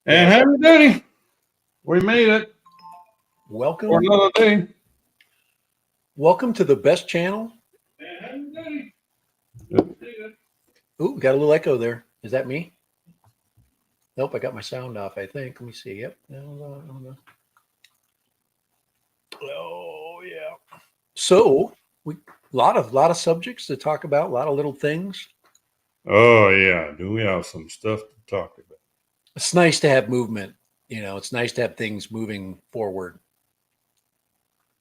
And happy duty. We made it Welcome. for another day. Welcome to the best channel. And happy duty. Ooh, got a little echo there. Is that me? Nope, I got my sound off, I think. Let me see. Yep. No. Oh, yeah. So, a lot of subjects to talk about, a lot of little things. Oh, yeah. Do we have some stuff to talk about? It's nice to have movement. You know, it's nice to have things moving forward.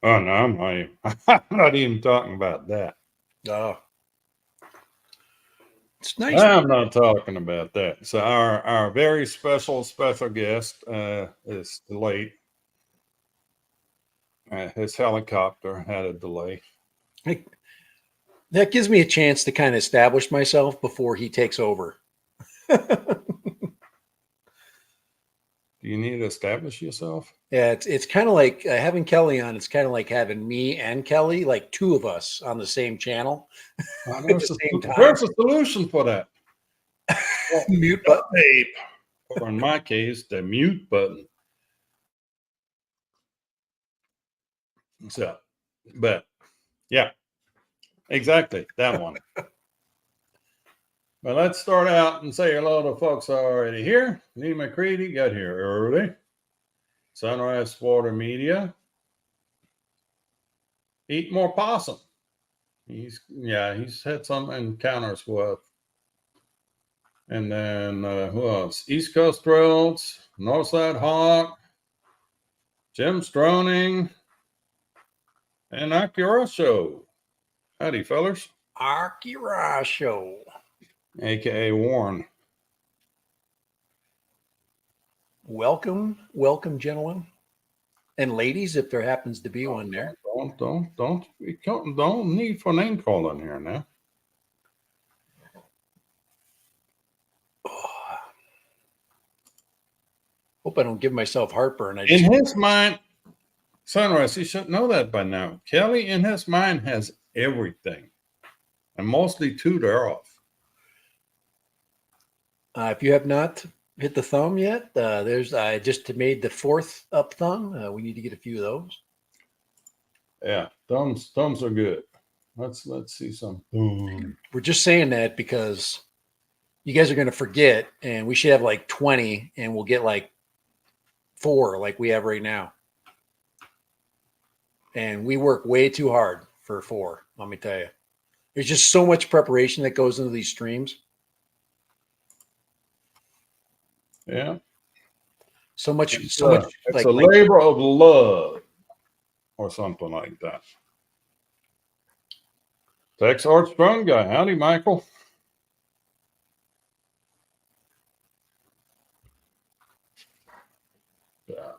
Oh, no, I'm not even talking about that. Oh. It's nice. I'm not talking about that. So our very special guest is late. His helicopter had a delay. That gives me a chance to kind of establish myself before he takes over. Do you need to establish yourself? Yeah, it's kind of like having Kelly on. It's kind of like having me and Kelly, like two of us on the same channel at the same time. There's a solution for that. Mute button. Tape. Or in my case, the mute button. So, but yeah, exactly that one. But let's start out and say hello to folks already here. Lee McCready got here early. Sunrise Water Media. Eat more possum. He's had some encounters with. And then who else? East Coast Roads, Northside Hawk, Jim Stroning, and Akira Show. Howdy, fellers. Akira Show. AKA Warren. Welcome, gentlemen and ladies, if there happens to be one there. Don't need for name calling here now. Hope I don't give myself heartburn. In his mind, Sunrise, he should know that by now. Kelly, in his mind, has everything, and mostly two thereof. If you have not hit the thumb yet, I just made the fourth up thumb. We need to get a few of those. Yeah, thumbs are good. Let's see some. We're just saying that because you guys are going to forget, and we should have like 20, and we'll get like 4 like we have right now. And we work way too hard for 4, let me tell you. There's just so much preparation that goes into these streams. Yeah. So much. It's like a labor of love or something like that. Tex Art Strong guy. Howdy, Michael. Yeah.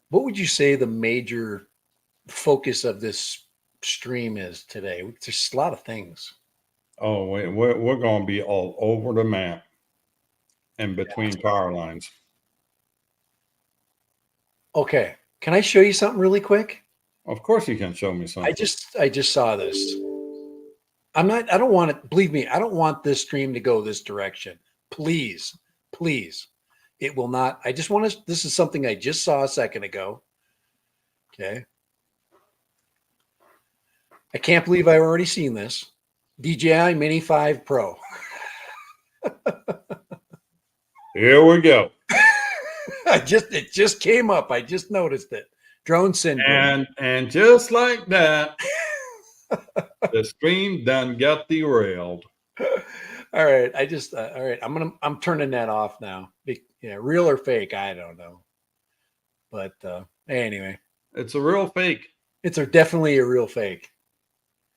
What would you say the major focus of this stream is today? There's a lot of things. Oh, we're going to be all over the map and between power lines. Okay. Can I show you something really quick? Of course you can show me something. I just saw this. I don't want it. Believe me, I don't want this stream to go this direction. Please. It will not. I just want to, this is something I just saw a second ago. Okay. I can't believe I've already seen this. DJI Mini 5 Pro. Here we go. It just came up. I just noticed it. Drone syndrome. And just like that, the stream done got derailed. All right. All right. I'm turning that off now. Yeah, real or fake, I don't know. But anyway. It's a real fake. It's definitely a real fake.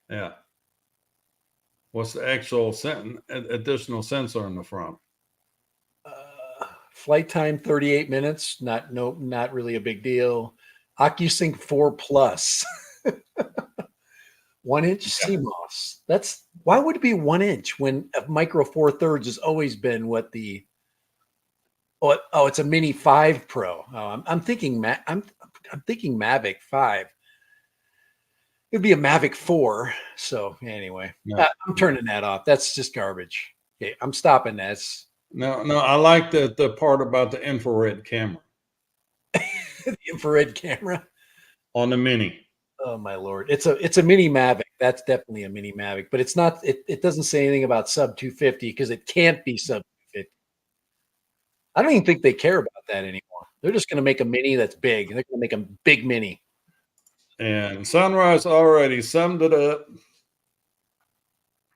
Yeah. What's the actual additional sensor in the front? Flight time 38 minutes. Not really a big deal. OcuSync 4 Plus. 1 inch CMOS. Why would it be 1 inch when a micro 4/3 has always been what the it's a Mini 5 Pro. I'm thinking I'm thinking Mavic 5. It'd be a Mavic 4. So anyway, I'm turning that off. That's just garbage. Okay, I'm stopping that. No, I like the part about the infrared camera The infrared camera. on the Mini. Oh my lord. It's a mini Mavic. That's definitely a mini Mavic, but it's not it doesn't say anything about sub 250 because it can't be sub 250. I don't even think they care about that anymore. They're just going to make a mini that's big. They're going to make a big mini. And Sunrise already summed it up.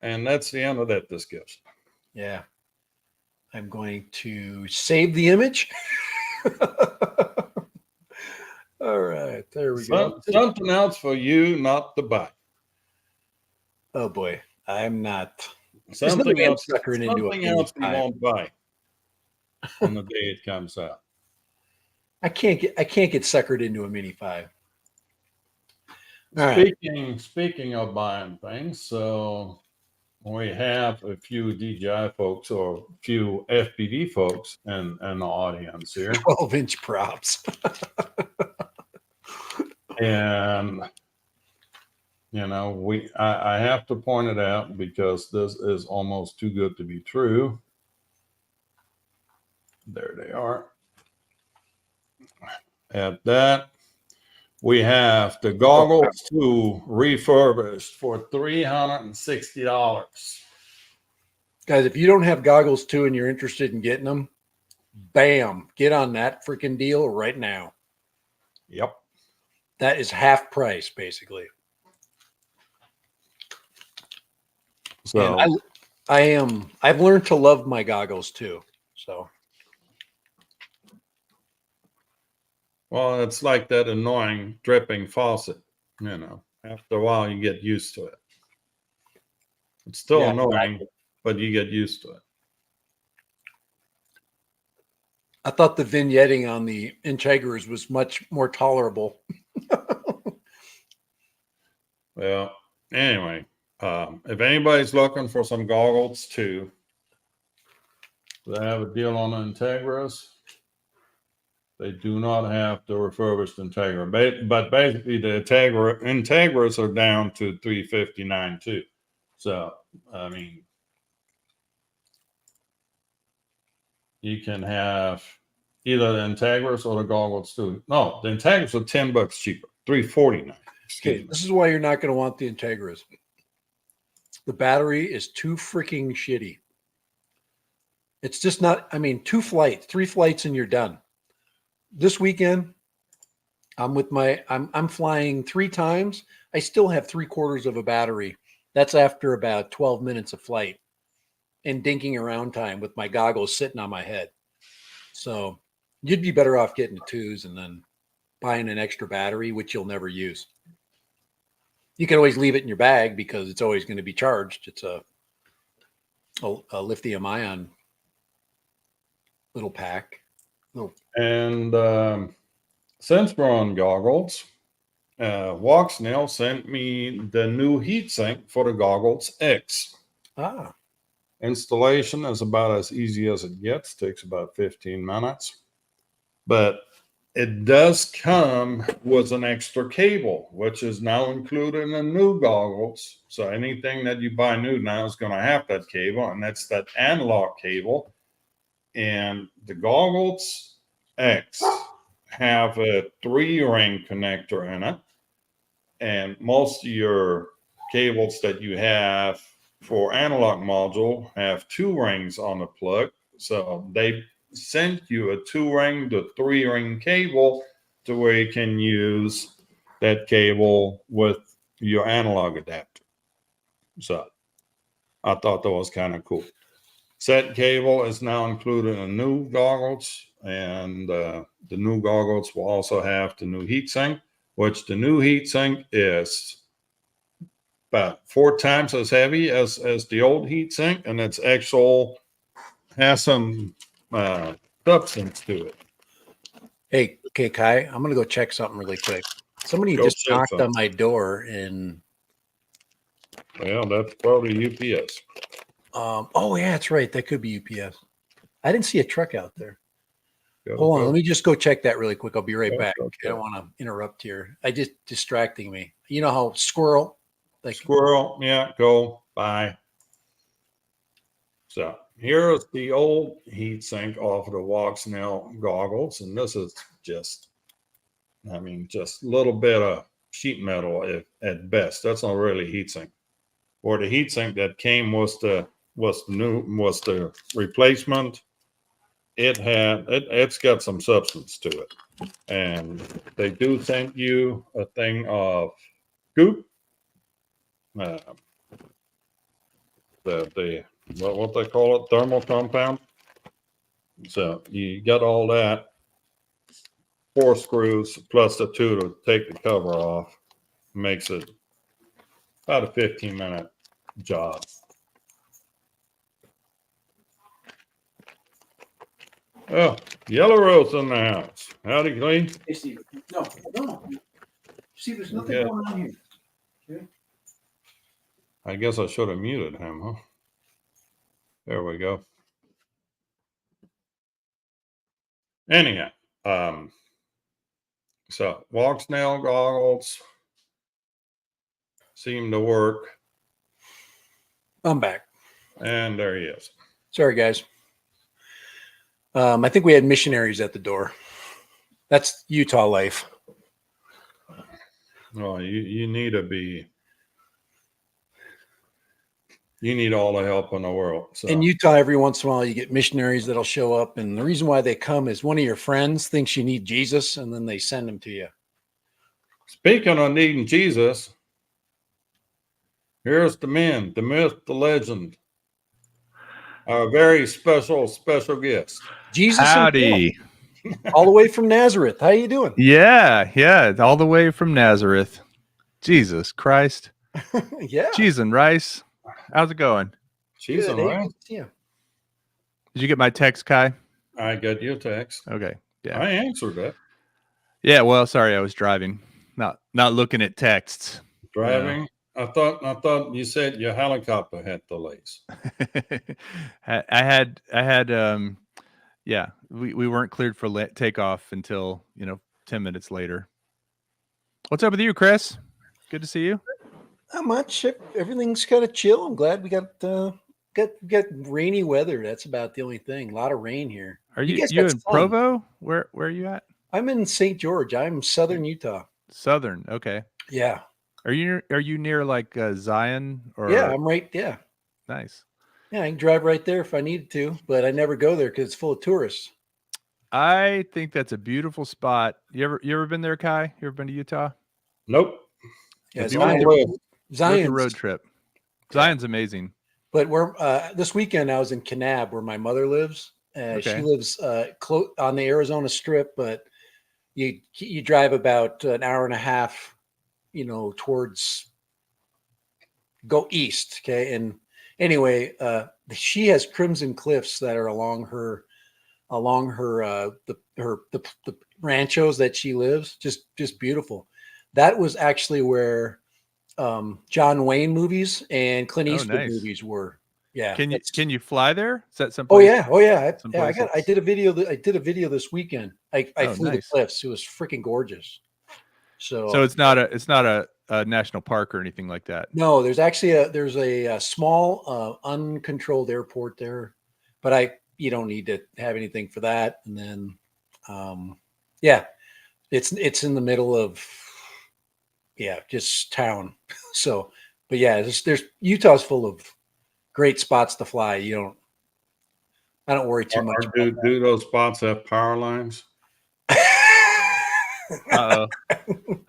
And that's the end of that discussion. Yeah. I'm going to save the image. All right, there we go. Something else for you not to buy. Oh boy, I'm not. There's no Something way I'm else. suckering into a Something mini else you 5. won't buy on the day it comes out. I can't get suckered into a mini 5. All right. Speaking of buying things, so we have a few DJI folks or a few FPV folks in the audience here. 12-inch props. And I have to point it out because this is almost too good to be true. There they are. At that, we have the goggles 2 refurbished for $360. Guys, if you don't have goggles 2 and you're interested in getting them, bam, get on that freaking deal right now. Yep. That is half price, basically. So and I've learned to love my goggles too. So well, it's like that annoying dripping faucet. After a while you get used to it. It's still annoying, but you get used to it. I thought the vignetting on the Integras was much more tolerable. Well, anyway, if anybody's looking for some goggles too, they have a deal on the Integras. They do not have the refurbished Integra, but basically the Integras are down to $359 too. So I mean, you can have either the Integras or the goggles too. No, the Integras are $10 cheaper, $349. Okay, this is why you're not going to want the Integras. The battery is too freaking shitty. It's just not. I mean, 3 flights, and you're done. This weekend, I'm flying 3 times. I still have 3/4 of a battery. That's after about 12 minutes of flight and dinking around time with my goggles sitting on my head. So you'd be better off getting the 2s and then buying an extra battery, which you'll never use. You can always leave it in your bag because it's always going to be charged. It's a lithium ion little pack. And since we're on goggles, Walksnail sent me the new heatsink for the Goggles X. Installation is about as easy as it gets. Takes about 15 minutes. But it does come with an extra cable, which is now included in the new goggles. So anything that you buy new now is going to have that cable, and that's that analog cable. And the Goggles X have a 3-ring connector in it. And most of your cables that you have for analog module have 2 rings on the plug. So they sent you a 2-ring to 3-ring cable to where you can use that cable with your analog adapter. So I thought that was kind of cool. Set cable is now included in new goggles, and the new goggles will also have the new heatsink, which the new heatsink is about 4 times as heavy as the old heatsink, and it's actual has some substance to it. Hey, okay, Kai, I'm going to go check something really quick. Somebody just knocked on my door and. Well, that's probably UPS. Oh, yeah, that's right. That could be UPS. I didn't see a truck out there. Hold on. Let me just go check that really quick. I'll be right back. I don't want to interrupt here. I just distracting me. You know how squirrel. Squirrel. Yeah, go. Bye. So here's the old heat sink off of the Walksnail goggles, and this is just, I mean, just a little bit of sheet metal at best. That's not really heat sink. Or the heat sink that came was the replacement. It's got some substance to it, and they do send you a thing of goop. Uh, the what they call it, thermal compound. So you got all that, 4 screws plus the 2 to take the cover off, makes it about a 15-minute job. Oh, Yellow Rose in the house. Howdy, Clee. Hey, Steve. No. See, there's nothing Okay. going on here. Okay. I guess I should have muted him, huh? There we go. Anyhow, so Walksnail goggles seem to work, I'm back. and there he is. Sorry, guys. I think we had missionaries at the door. That's Utah life. Well, you need to be. You need all the help in the world. So. In Utah, every once in a while, you get missionaries that'll show up. And the reason why they come is one of your friends thinks you need Jesus, and then they send him to you. Speaking of needing Jesus, here's the man, the myth, the legend, our very special guest. Jesus Howdy. himself, all the way from Nazareth. How you doing? Yeah, all the way from Nazareth. Jesus Christ. Yeah. Cheese and rice. How's it going? Cheese and rice. Yeah. Did you get my text, Kai? I got your text. Okay. Yeah. I answered that. Yeah, well, sorry, I was driving. Not looking at texts. Driving. I thought you said your helicopter had delays. I had yeah, we weren't cleared for takeoff until 10 minutes later. What's up with you, Chris? Good to see you. Not much. Everything's kind of chill. I'm glad we got rainy weather. That's about the only thing. A lot of rain here. Are you guys in got sun. Provo? Where are you at? I'm in St. George. I'm southern Utah. Southern. Okay. Yeah. Are you near like Zion or? Yeah, I'm right. Yeah. Nice. Yeah, I can drive right there if I needed to, but I never go there because it's full of tourists. I think that's a beautiful spot. You ever been there, Kai? You ever been to Utah? Nope. Yeah, Zion's road trip. Zion's amazing. But we're this weekend I was in Kanab where my mother lives. Okay. She lives on the Arizona Strip, but you drive about an hour and a half, towards go east. Okay, and anyway, she has Crimson Cliffs that are along her the ranchos that she lives. Just beautiful. That was actually where John Wayne movies and Clint Eastwood movies were. Yeah. Can you fly there? Is that some? Oh yeah. I did a video. I did a video this weekend. I flew the cliffs. It was freaking gorgeous. So it's not a national park or anything like that. No, there's actually a small uncontrolled airport there, but you don't need to have anything for that. And then it's in the middle of just town. So, but yeah, there's Utah's full of great spots to fly. I don't worry too much. Do those spots have power lines?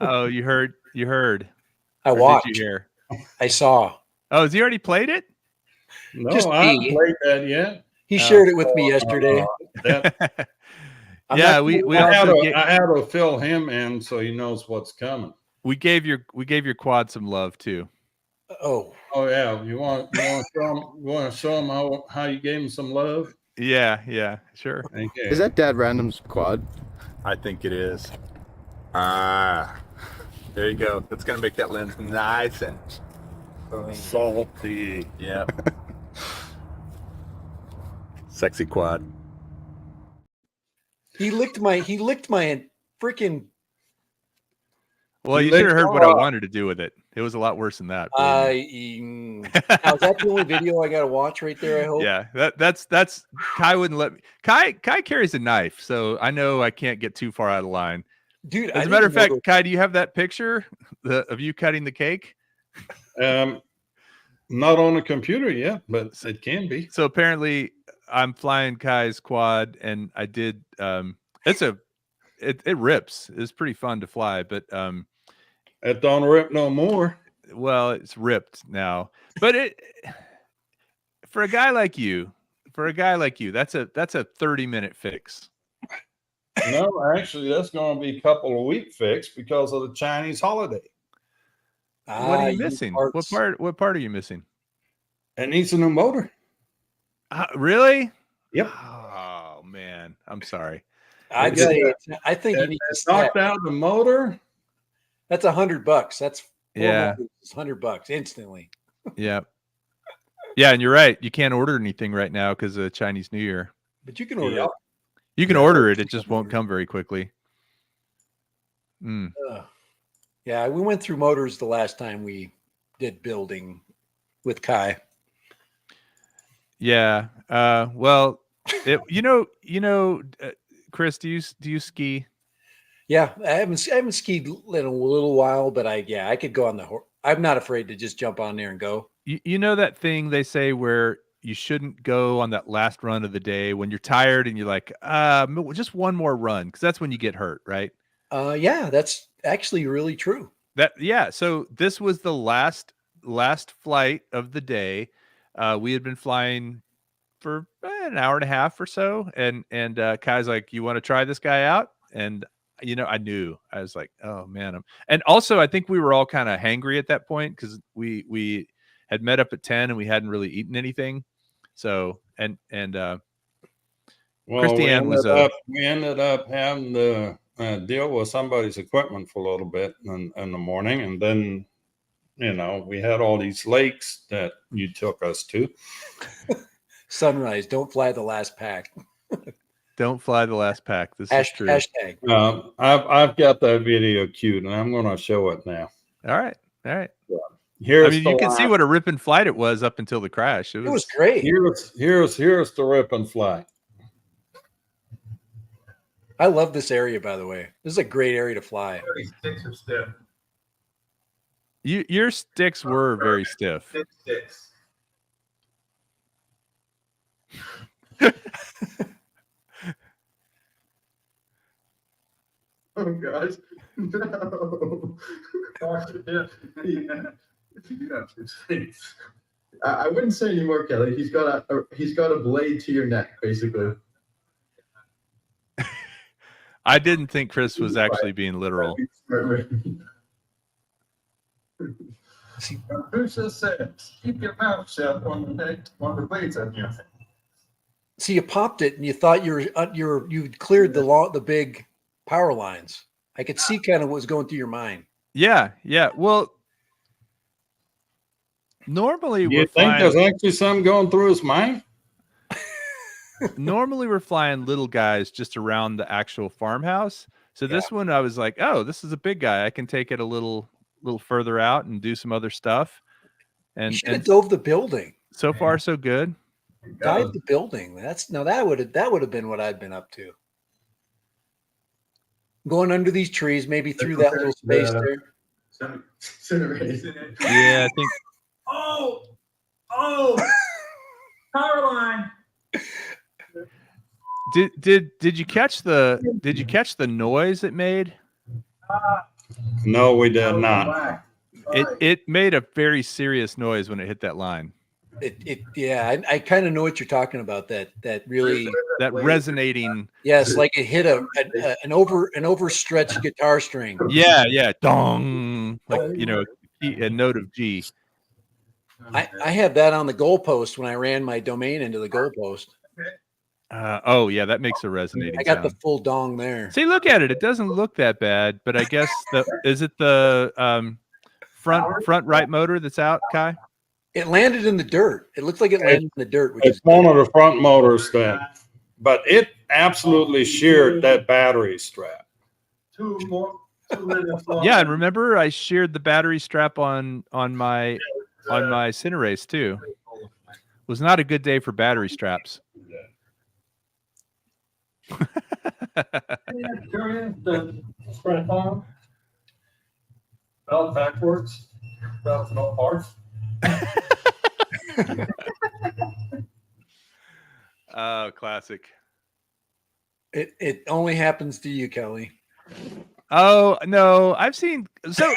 Oh, you heard. I watched. Did you hear? I saw. Oh, has he already played it? No, I haven't played that yet. He shared it with me yesterday. Yeah, I had to fill him in so he knows what's coming. We gave your quad some love too. Oh yeah. You want to show him how you gave him some love? Yeah, sure. Okay. Is that Dad Random's quad? I think it is. There you go. That's gonna make that lens nice and salty. Yeah. Sexy quad. He licked my freaking. Well, you should have heard what I wanted to do with it. It was a lot worse than that. Now, is that the only video I got to watch right there? I hope. Yeah, that's Kai wouldn't let me. Kai carries a knife, so I know I can't get too far out of line. Dude, As a matter of fact, Kai, do you have that picture of you cutting the cake? Not on a computer yet, but it can be. So apparently, I'm flying Kai's quad, and I did. It rips. It's pretty fun to fly, but it don't rip no more. Well, it's ripped now, but for a guy like you, that's a 30-minute fix. No, actually, that's going to be a couple of week fix because of the Chinese holiday. What are you missing? What part are you missing? It needs a new motor. Really? Yep. Oh man, I'm sorry. I think you need to knock out the motor. That's $100. That's $100 instantly. Yeah. Yeah, and you're right. You can't order anything right now because of Chinese New Year. But you can order it. You can order it. It just won't come very quickly. Yeah, we went through motors the last time we did building with Kai. Yeah. Well, Chris, do you ski? Yeah, I haven't skied in a little while, but I could go on the horse. I'm not afraid to just jump on there and go. You know that thing they say where you shouldn't go on that last run of the day when you're tired and you're like, just one more run, because that's when you get hurt, right? Yeah, that's actually really true. So this was the last flight of the day. We had been flying for an hour and a half or so, and Kai's like, "You want to try this guy out?" And I knew. I was like, "Oh man!" And also, I think we were all kind of hangry at that point because we had met up at 10 and we hadn't really eaten anything. So well, Christiane we ended up having to deal with somebody's equipment for a little bit in the morning, and then we had all these lakes that you took us to. Sunrise. Don't fly the last pack. Don't fly the last pack. This is true. Hashtag. I've got that video queued, and I'm going to show it now. All right. Yeah. You can see what a ripping flight it was up until the crash. It was great. Here's the ripping flight. I love this area, by the way. This is a great area to fly. Sticks are stiff. Your sticks were very stiff. Sticks. Oh gosh, no! I wouldn't say anymore, Kelly. He's got a blade to your neck, basically. I didn't think Chris was actually being literal. Who just said keep your mouth shut when the blade's on you? So you popped it and you thought you cleared the big power lines. I could see kind of what was going through your mind. Yeah. Well, normally you think there's actually something going through his mind? Normally we're flying little guys just around the actual farmhouse. So this one I was like, oh, this is a big guy. I can take it a little further out and do some other stuff. And you should have dove the building. So far, so good. Dive the building. That would have been what I'd been up to. Going under these trees, maybe through that little space there. Yeah, I think. Oh, power line. Did you catch the noise it made? No, we did not. It made a very serious noise when it hit that line. I kind of know what you're talking about. That resonating. Yes, like it hit an overstretched guitar string. Yeah, dong, like a note of G. I had that on the goalpost when I ran my domain into the goalpost. That makes a resonating. I got sound. the full dong there. See, look at it. It doesn't look that bad, but I guess is it the front right motor that's out, Kai? It landed in the dirt. It looked like it landed in the dirt. It's one of the front motors but it absolutely sheared that battery strap. Two more. Yeah, and remember I sheared the battery strap on my Cinerace too. Was not a good day for battery straps. The sprint on. Belt backwards. Belt's no parts. Oh, classic. It only happens to you, Kelly. Oh no, I've seen so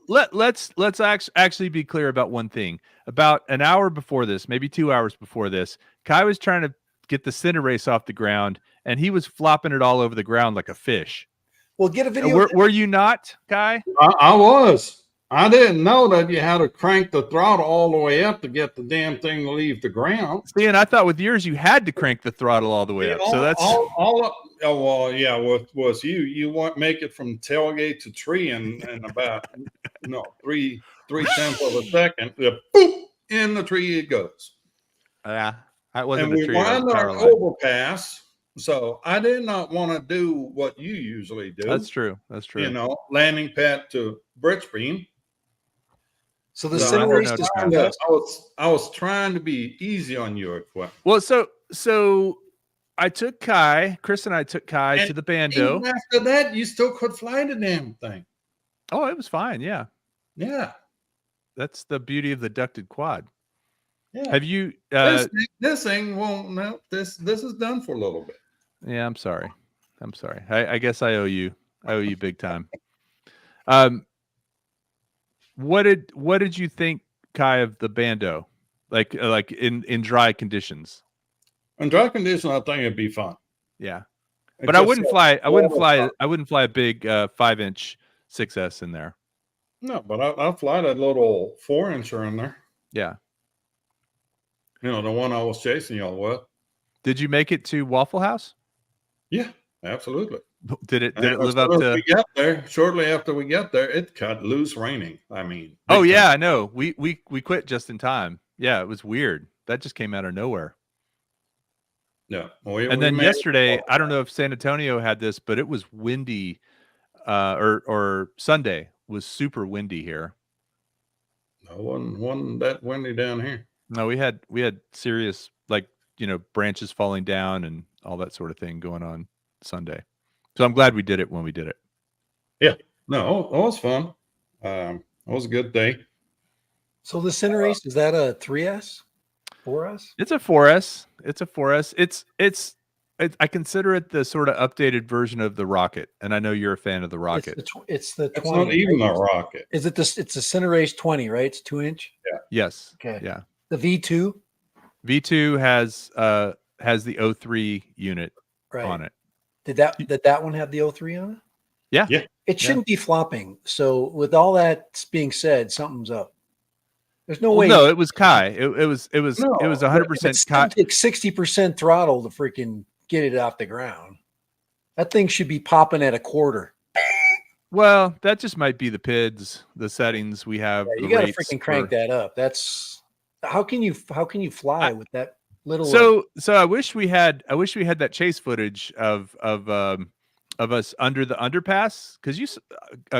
let's actually be clear about one thing. About an hour before this, maybe 2 hours before this, Kai was trying to get the Cinerace off the ground, and he was flopping it all over the ground like a fish. Well, get a video. Were you not, Kai? I was. I didn't know that you had to crank the throttle all the way up to get the damn thing to leave the ground. See, and I thought with yours you had to crank the throttle all the way up. So that's oh well, yeah. Was you want make it from tailgate to tree in about three tenths of a second. Boop, in the tree it goes. yeah. That wasn't And a we tree. That was wind a our power line. overpass. So I did not want to do what you usually do. That's true. That's true. You know, landing pad to bridge beam. So the No, Cinerace is I kind of I was trying to be easy on you equipment. Well, so I took Chris and I took Kai And to the bando. Even after that, you still could fly the damn thing. Oh, it was fine. Yeah. Yeah. That's the beauty of the ducted quad. Yeah. Have you this thing won't no this is done for a little bit. Yeah, I'm sorry. I guess I owe you big time. What did you think, Kai, of the bando? Like in dry conditions? In dry conditions, I think it'd be fun. Yeah. It's But I just wouldn't like fly I wouldn't fly a big 5-inch 6S in there. No, but I'll fly that little 4-incher in there. Yeah. You know, the one I was chasing y'all with. Did you make it to Waffle House? Yeah, absolutely. Did it And live as up soon as to we got there? Shortly after we got there, it cut loose raining. I mean, Oh big yeah, time. I know. We quit just in time. Yeah, it was weird. That just came out of nowhere. Yeah. And then yesterday, I don't know if San Antonio had this, but it was windy. Or Sunday was super windy here. No, wasn't that windy down here. No, we had serious, like, branches falling down and all that sort of thing going on Sunday. So I'm glad we did it when we did it. Yeah. No, it was fun. It was a good day. So the Cinerace, is that a 3S? 4S? It's a 4S. It's a 4S. I consider it the sort of updated version of the Rocket, and I know you're a fan of the Rocket. It's the 20. It's not even a rocket. Is it this? It's a Cinerace 20, right? It's 2-inch. Yeah. Yes. Okay. Yeah. The V2. V2 has the O3 unit Right. on it. Did that one have the O3 on it? Yeah. Yeah. It shouldn't be flopping. So with all that being said, something's up. There's no way. No, it was Kai. It was 100% Kai. It takes 60% throttle to freaking get it off the ground. That thing should be popping at a quarter. Well, that just might be the PIDs, the settings we have. Yeah, you the got to rates freaking crank for- that up. That's how can you fly with that little? So I wish we had that chase footage of us under the underpass, because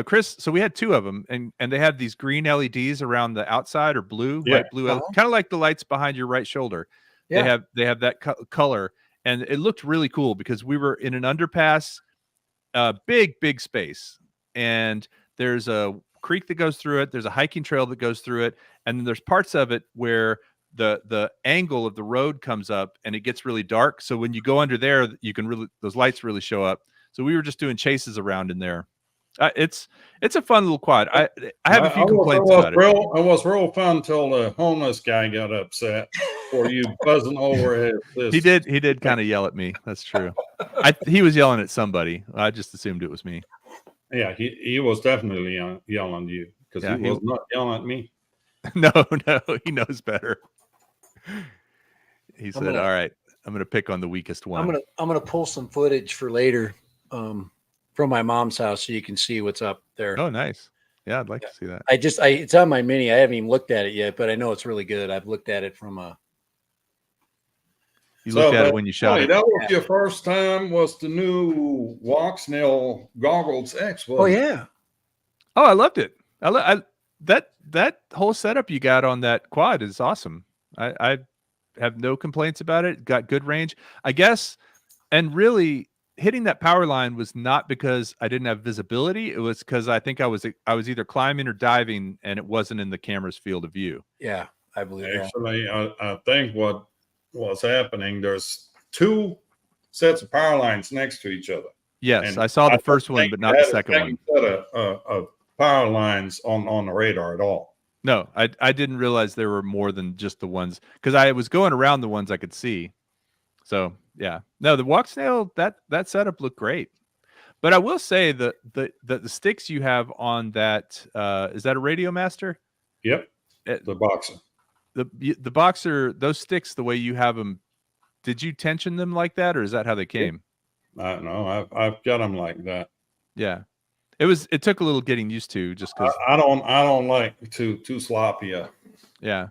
Chris. So we had two of them, and they had these green LEDs around the outside, or blue, Yeah. light blue, Uh-huh. kind of like the lights behind your right shoulder. Yeah. They have that color, and it looked really cool because we were in an underpass, big space, and there's a creek that goes through it. There's a hiking trail that goes through it, and then there's parts of it where the angle of the road comes up and it gets really dark. So when you go under there, you can those lights really show up. So we were just doing chases around in there. It's a fun little quad. I have a few complaints about it. It was real fun until the homeless guy got upset for you buzzing over his. He did kind of yell at me. That's true. He was yelling at somebody. I just assumed it was me. Yeah, he was definitely yelling at you, because Yeah, he was not yelling at me. No, he knows better. He said, "All right, I'm going to pick on the weakest one." I'm gonna pull some footage for later from my mom's house so you can see what's up there. Oh, nice. Yeah, I'd like to see that. It's on my mini. I haven't even looked at it yet, but I know it's really good. I've looked at it from You looked at but it when you shot Kelly, it. that was your first time was the new Walksnail Goggles X, Oh wasn't it? yeah. Oh, I loved it. That whole setup you got on that quad is awesome. I have no complaints about it. Got good range, I guess. And really, hitting that power line was not because I didn't have visibility. It was because I think I was either climbing or diving, and it wasn't in the camera's field of view. Yeah, I believe that. Actually, I think what was happening, there's two sets of power lines next to each other. Yes, And I saw the don't first one, think but you not the had a second one. set of power lines on the radar at all. No, I didn't realize there were more than just the ones, because I was going around the ones I could see. So yeah, no, the walk snail, that setup looked great. But I will say the sticks you have on that, is that a Radio Master? Yep, It- the boxer. the boxer, those sticks, the way you have them, did you tension them like that, or is that how they came? I don't know. I've got them like that. Yeah, it took a little getting used to, just because. I don't like too sloppy. Yeah.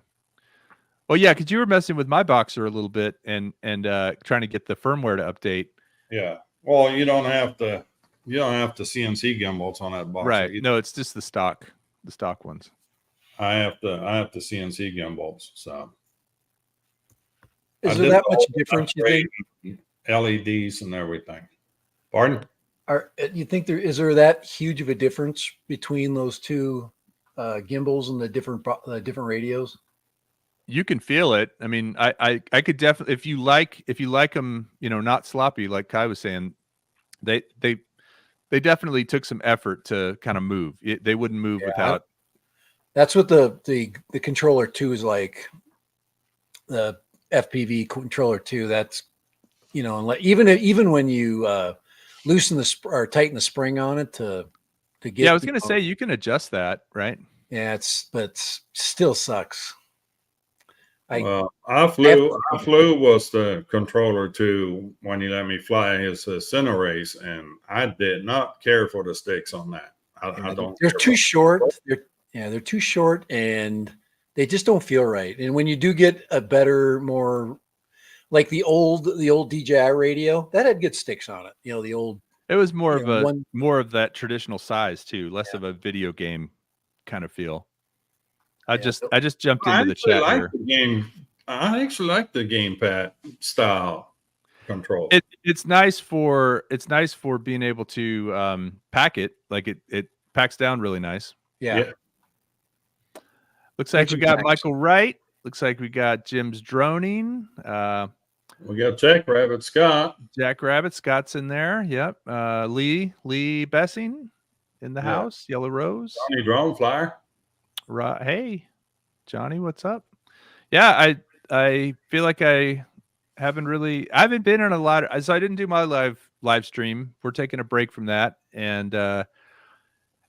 Well, yeah, because you were messing with my boxer a little bit and trying to get the firmware to update. Yeah. Well, you don't have to CNC gimbals on that boxer. Right. either. No, it's just the stock ones. I have to CNC gimbals. So I Is there did that all much the difference? You think? upgrade, LEDs and everything. Pardon? You think is there that huge of a difference between those two gimbals and the different radios? You can feel it. I mean, I could definitely, if you like them, not sloppy, like Kai was saying, they definitely took some effort to kind of move. They wouldn't move without. That's what the controller 2 is like. The FPV controller 2. That's even when you loosen or tighten the spring on it to get. Yeah, I was gonna say you can adjust that, right? Yeah, but still sucks. Well, I flew was the controller too when he let me fly his Cinerace, and I did not care for the sticks on that. I don't. They're too short. They're too short, and they just don't feel right. And when you do get a better, more like the old DJI radio, that had good sticks on it. The old. It was more of that traditional size too, less of a video game kind of feel. I just jumped into the chat here. I actually like the gamepad style control. It's nice for being able to pack it. Like it packs down really nice. Yeah. Looks like we got Michael Wright. Looks like we got Jim's droning. We got Jackrabbit Scott. Jackrabbit Scott's in there. Yep. Lee Bessing in the house. Yellow Rose. Johnny Drone Flyer. Hey, Johnny, what's up? Yeah, I feel like I haven't been in a lot so I didn't do my live stream. We're taking a break from that, and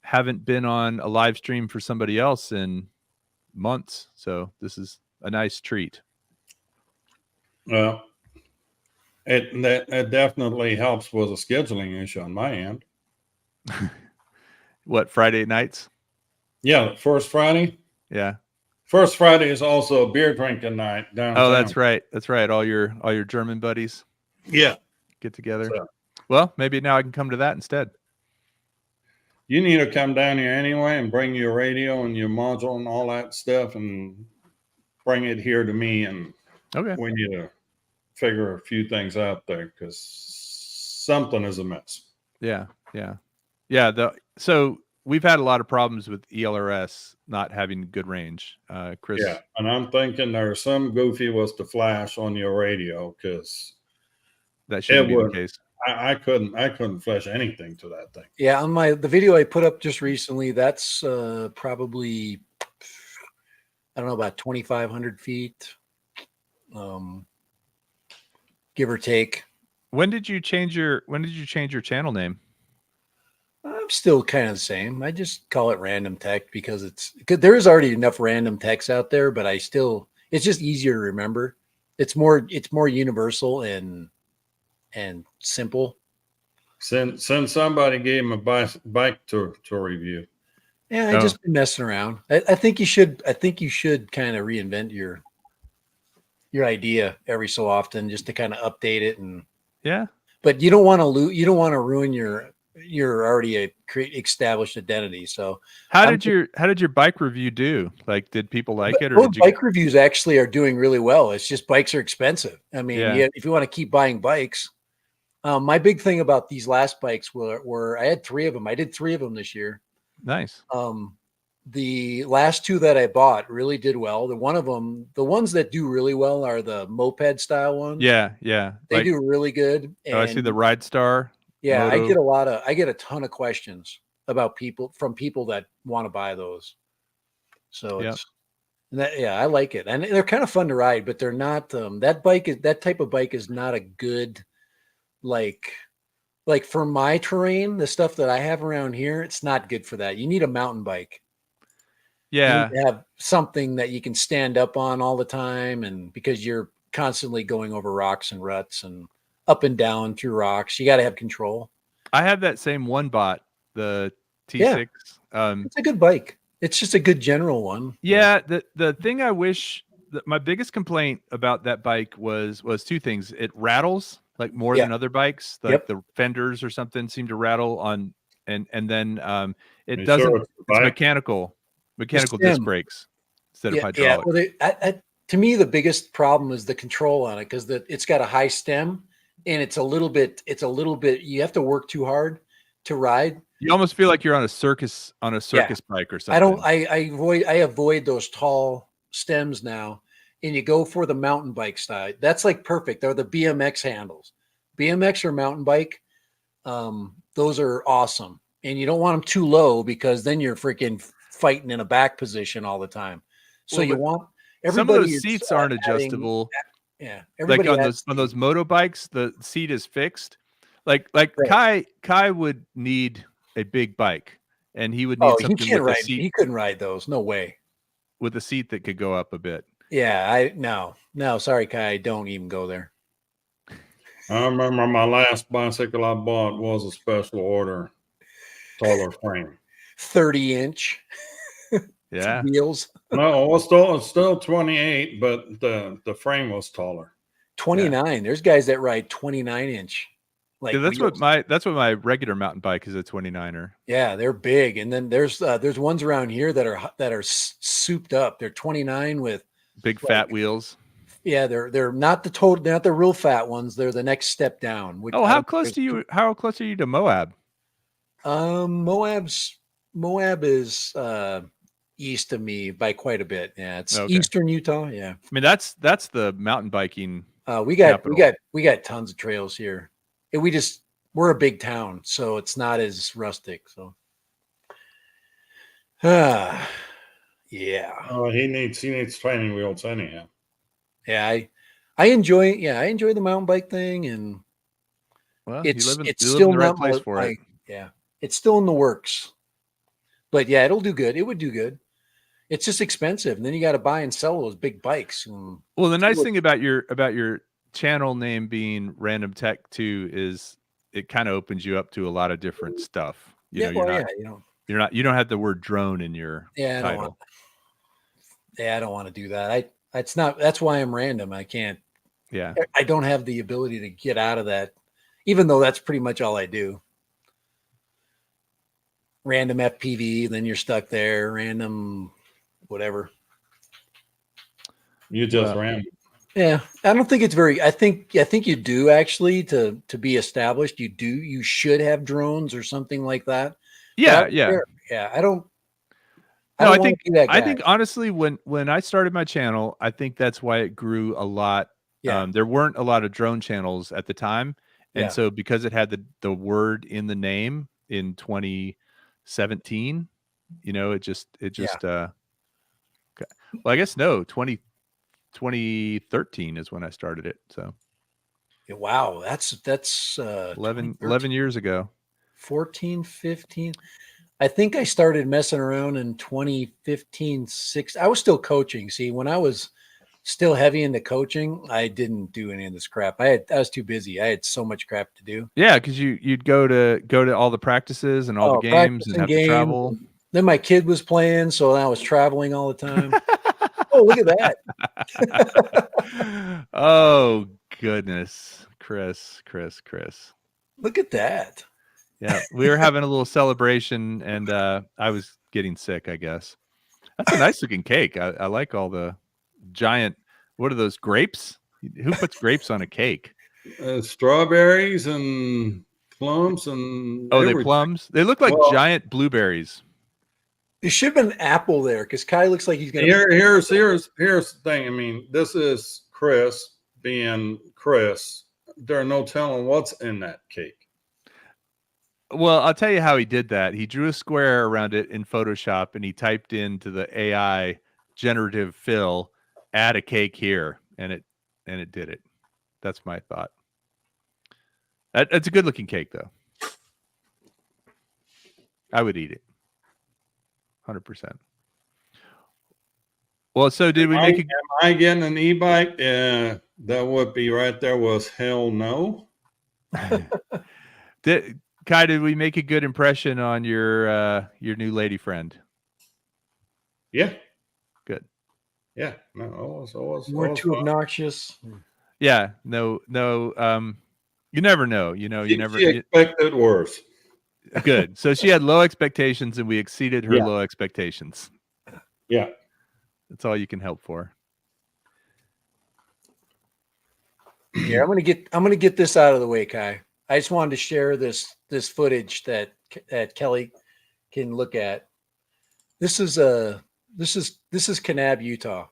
haven't been on a live stream for somebody else in months. So this is a nice treat. Well, it definitely helps with a scheduling issue on my end. What, Friday nights? Yeah, first Friday. Yeah. First Friday is also a beer drinking night downtown. Oh, that's right. That's right. All your German buddies. Yeah. Get together. So, well, maybe now I can come to that instead. You need to come down here anyway and bring your radio and your module and all that stuff and bring it here to me. And we need to figure a few things out there because something is amiss. Yeah. So we've had a lot of problems with ELRS not having good range, Chris. Yeah, and I'm thinking there's some goofy was the flash on your radio because that shouldn't be the case. I couldn't flash anything to that thing. Yeah, on the video I put up just recently, that's probably I don't know, about 2,500 feet, give or take. When did you change your channel name? I'm still kind of the same. I just call it Random Tech because there is already enough random techs out there, but it's just easier to remember. It's more universal and simple. Since somebody gave him a bike to review. Yeah, I just been messing around. I think you should kind of reinvent your idea every so often just to kind of update it. And Yeah. but you don't want to you don't want to ruin your already a established identity. So How I'm- did your bike review do? Like, did people like it, or both did you? bike reviews actually are doing really well. It's just bikes are expensive. I mean, Yeah. yeah, if you want to keep buying bikes, my big thing about these last bikes were I had 3 of them. I did 3 of them this year. Nice. The last 2 that I bought really did well. The ones that do really well are the moped style ones. Yeah, yeah. They Like, do really good. oh, I see the Ride Star. Yeah, Moto. I get a ton of questions about people that want to buy those. So Yep. it's yeah, I like it. And they're kind of fun to ride, but they're not that type of bike is not a good like for my terrain, the stuff that I have around here, it's not good for that. You need a mountain bike. You Yeah. need to have something that you can stand up on all the time, and because you're constantly going over rocks and ruts and up and down through rocks, you got to have control. I have that same one bot, the Yeah. T6. It's a good bike. It's just a good general one. Yeah, the thing I wish my biggest complaint about that bike was 2 things. It rattles like more Yeah. than other bikes, like Yep. the fenders or something seem to rattle on, and then it You doesn't. sure It's the bike? mechanical disc stem. brakes instead of Yeah. hydraulic. Well, to me, the biggest problem is the control on it because it's got a high stem and it's a little bit. You have to work too hard to ride. You almost feel like you're on a circus bike or something. I avoid those tall stems now, and you go for the mountain bike style. That's like perfect. They're the BMX handles. BMX or mountain bike, those are awesome. And you don't want them too low because then you're freaking fighting in a back position all the time. So Well, you but want some of everybody those seats aren't adjustable. Yeah, Like everybody on those moto bikes, the seat is fixed. Like Right. Kai would need a big bike, and he would need Oh, he something can't with a ride. seat He couldn't ride those. No way. that could go up a bit. Yeah, no, sorry, Kai. Don't even go there. I remember my last bicycle I bought was a special order, taller frame. 30-inch Yeah. wheels. No, it was still 28, but the frame was taller. 29. There's guys that ride 29-inch. Like Yeah, that's wheels. what my regular mountain bike is, a 29er. Yeah, they're big. And then there's ones around here that are souped up. They're 29 with Big fat wheels. yeah, they're not they're not the real fat ones. They're the next step down. Oh, how close are you to Moab? Moab is east of me by quite a bit. Yeah, it's Okay. eastern Utah. Yeah. I mean, that's the mountain biking. We got capital. tons of trails here. And we're a big town, so it's not as rustic. So yeah. Oh, he needs training wheels anyhow. Yeah, I enjoy the mountain bike thing, and Well, it's you live in still the right not place my- for my- it. Yeah, it's still in the works. But yeah, it'll do good. It would do good. It's just expensive, and then you got to buy and sell those big bikes. Well, the nice thing about your channel name being Random Tech 2 is it kind of opens you up to a lot of different stuff. You don't have the word drone in your title. I don't want to do that. That's why I'm random. I can't. Yeah. I don't have the ability to get out of that, even though that's pretty much all I do. Random FPV, then you're stuck there. Random, whatever. You just ran. Yeah, I don't think it's very. I think you do actually to be established. You should have drones or something like that. Yeah, But yeah. yeah. I don't. No, wanna be that I guy. think honestly, when I started my channel, I think that's why it grew a lot. Yeah. There weren't a lot of drone channels at the time, and Yeah. so because it had the word in the name in 2017, it just well, I guess no, 2013 is when I started it. So Wow, that's 11 years ago. 14, 15. I think I started messing around in 2015, 16. I was still coaching. See, when I was still heavy into coaching, I didn't do any of this crap. I was too busy. I had so much crap to do. Yeah, because you'd go to all the practices and all the games and practicing have to travel. Then my kid was playing, so I was traveling all the time. Oh, look at that. Oh goodness, Chris. Look at that. Yeah, we were having a little celebration, and I was getting sick, I guess. That's a nice looking cake. I like all the giant. What are those grapes? Who puts grapes on a cake? Strawberries and plums and Oh, they everything. plums. They look like Well, giant blueberries. There should have been an apple there because Kai looks like he's gonna. Here's the thing. I mean, this is Chris being Chris. There are no telling what's in that cake. Well, I'll tell you how he did that. He drew a square around it in Photoshop, and he typed into the AI generative fill, add a cake here, and it did it. That's my thought. It's a good looking cake, though. I would eat it, 100%. Well, so did we make a? Am I getting an e-bike? That would be right there. Was hell no. Kai, did we make a good impression on your new lady friend? Yeah. Good. Yeah. No, it was We're too fun. obnoxious. Yeah. No. You never know. You never. She expected worse. Good. So she had low expectations, and we exceeded her Yeah. low expectations. Yeah. That's all you can hope for. Here, I'm gonna get this out of the way, Kai. I just wanted to share this footage that Kelly can look at. This is Kanab, Utah,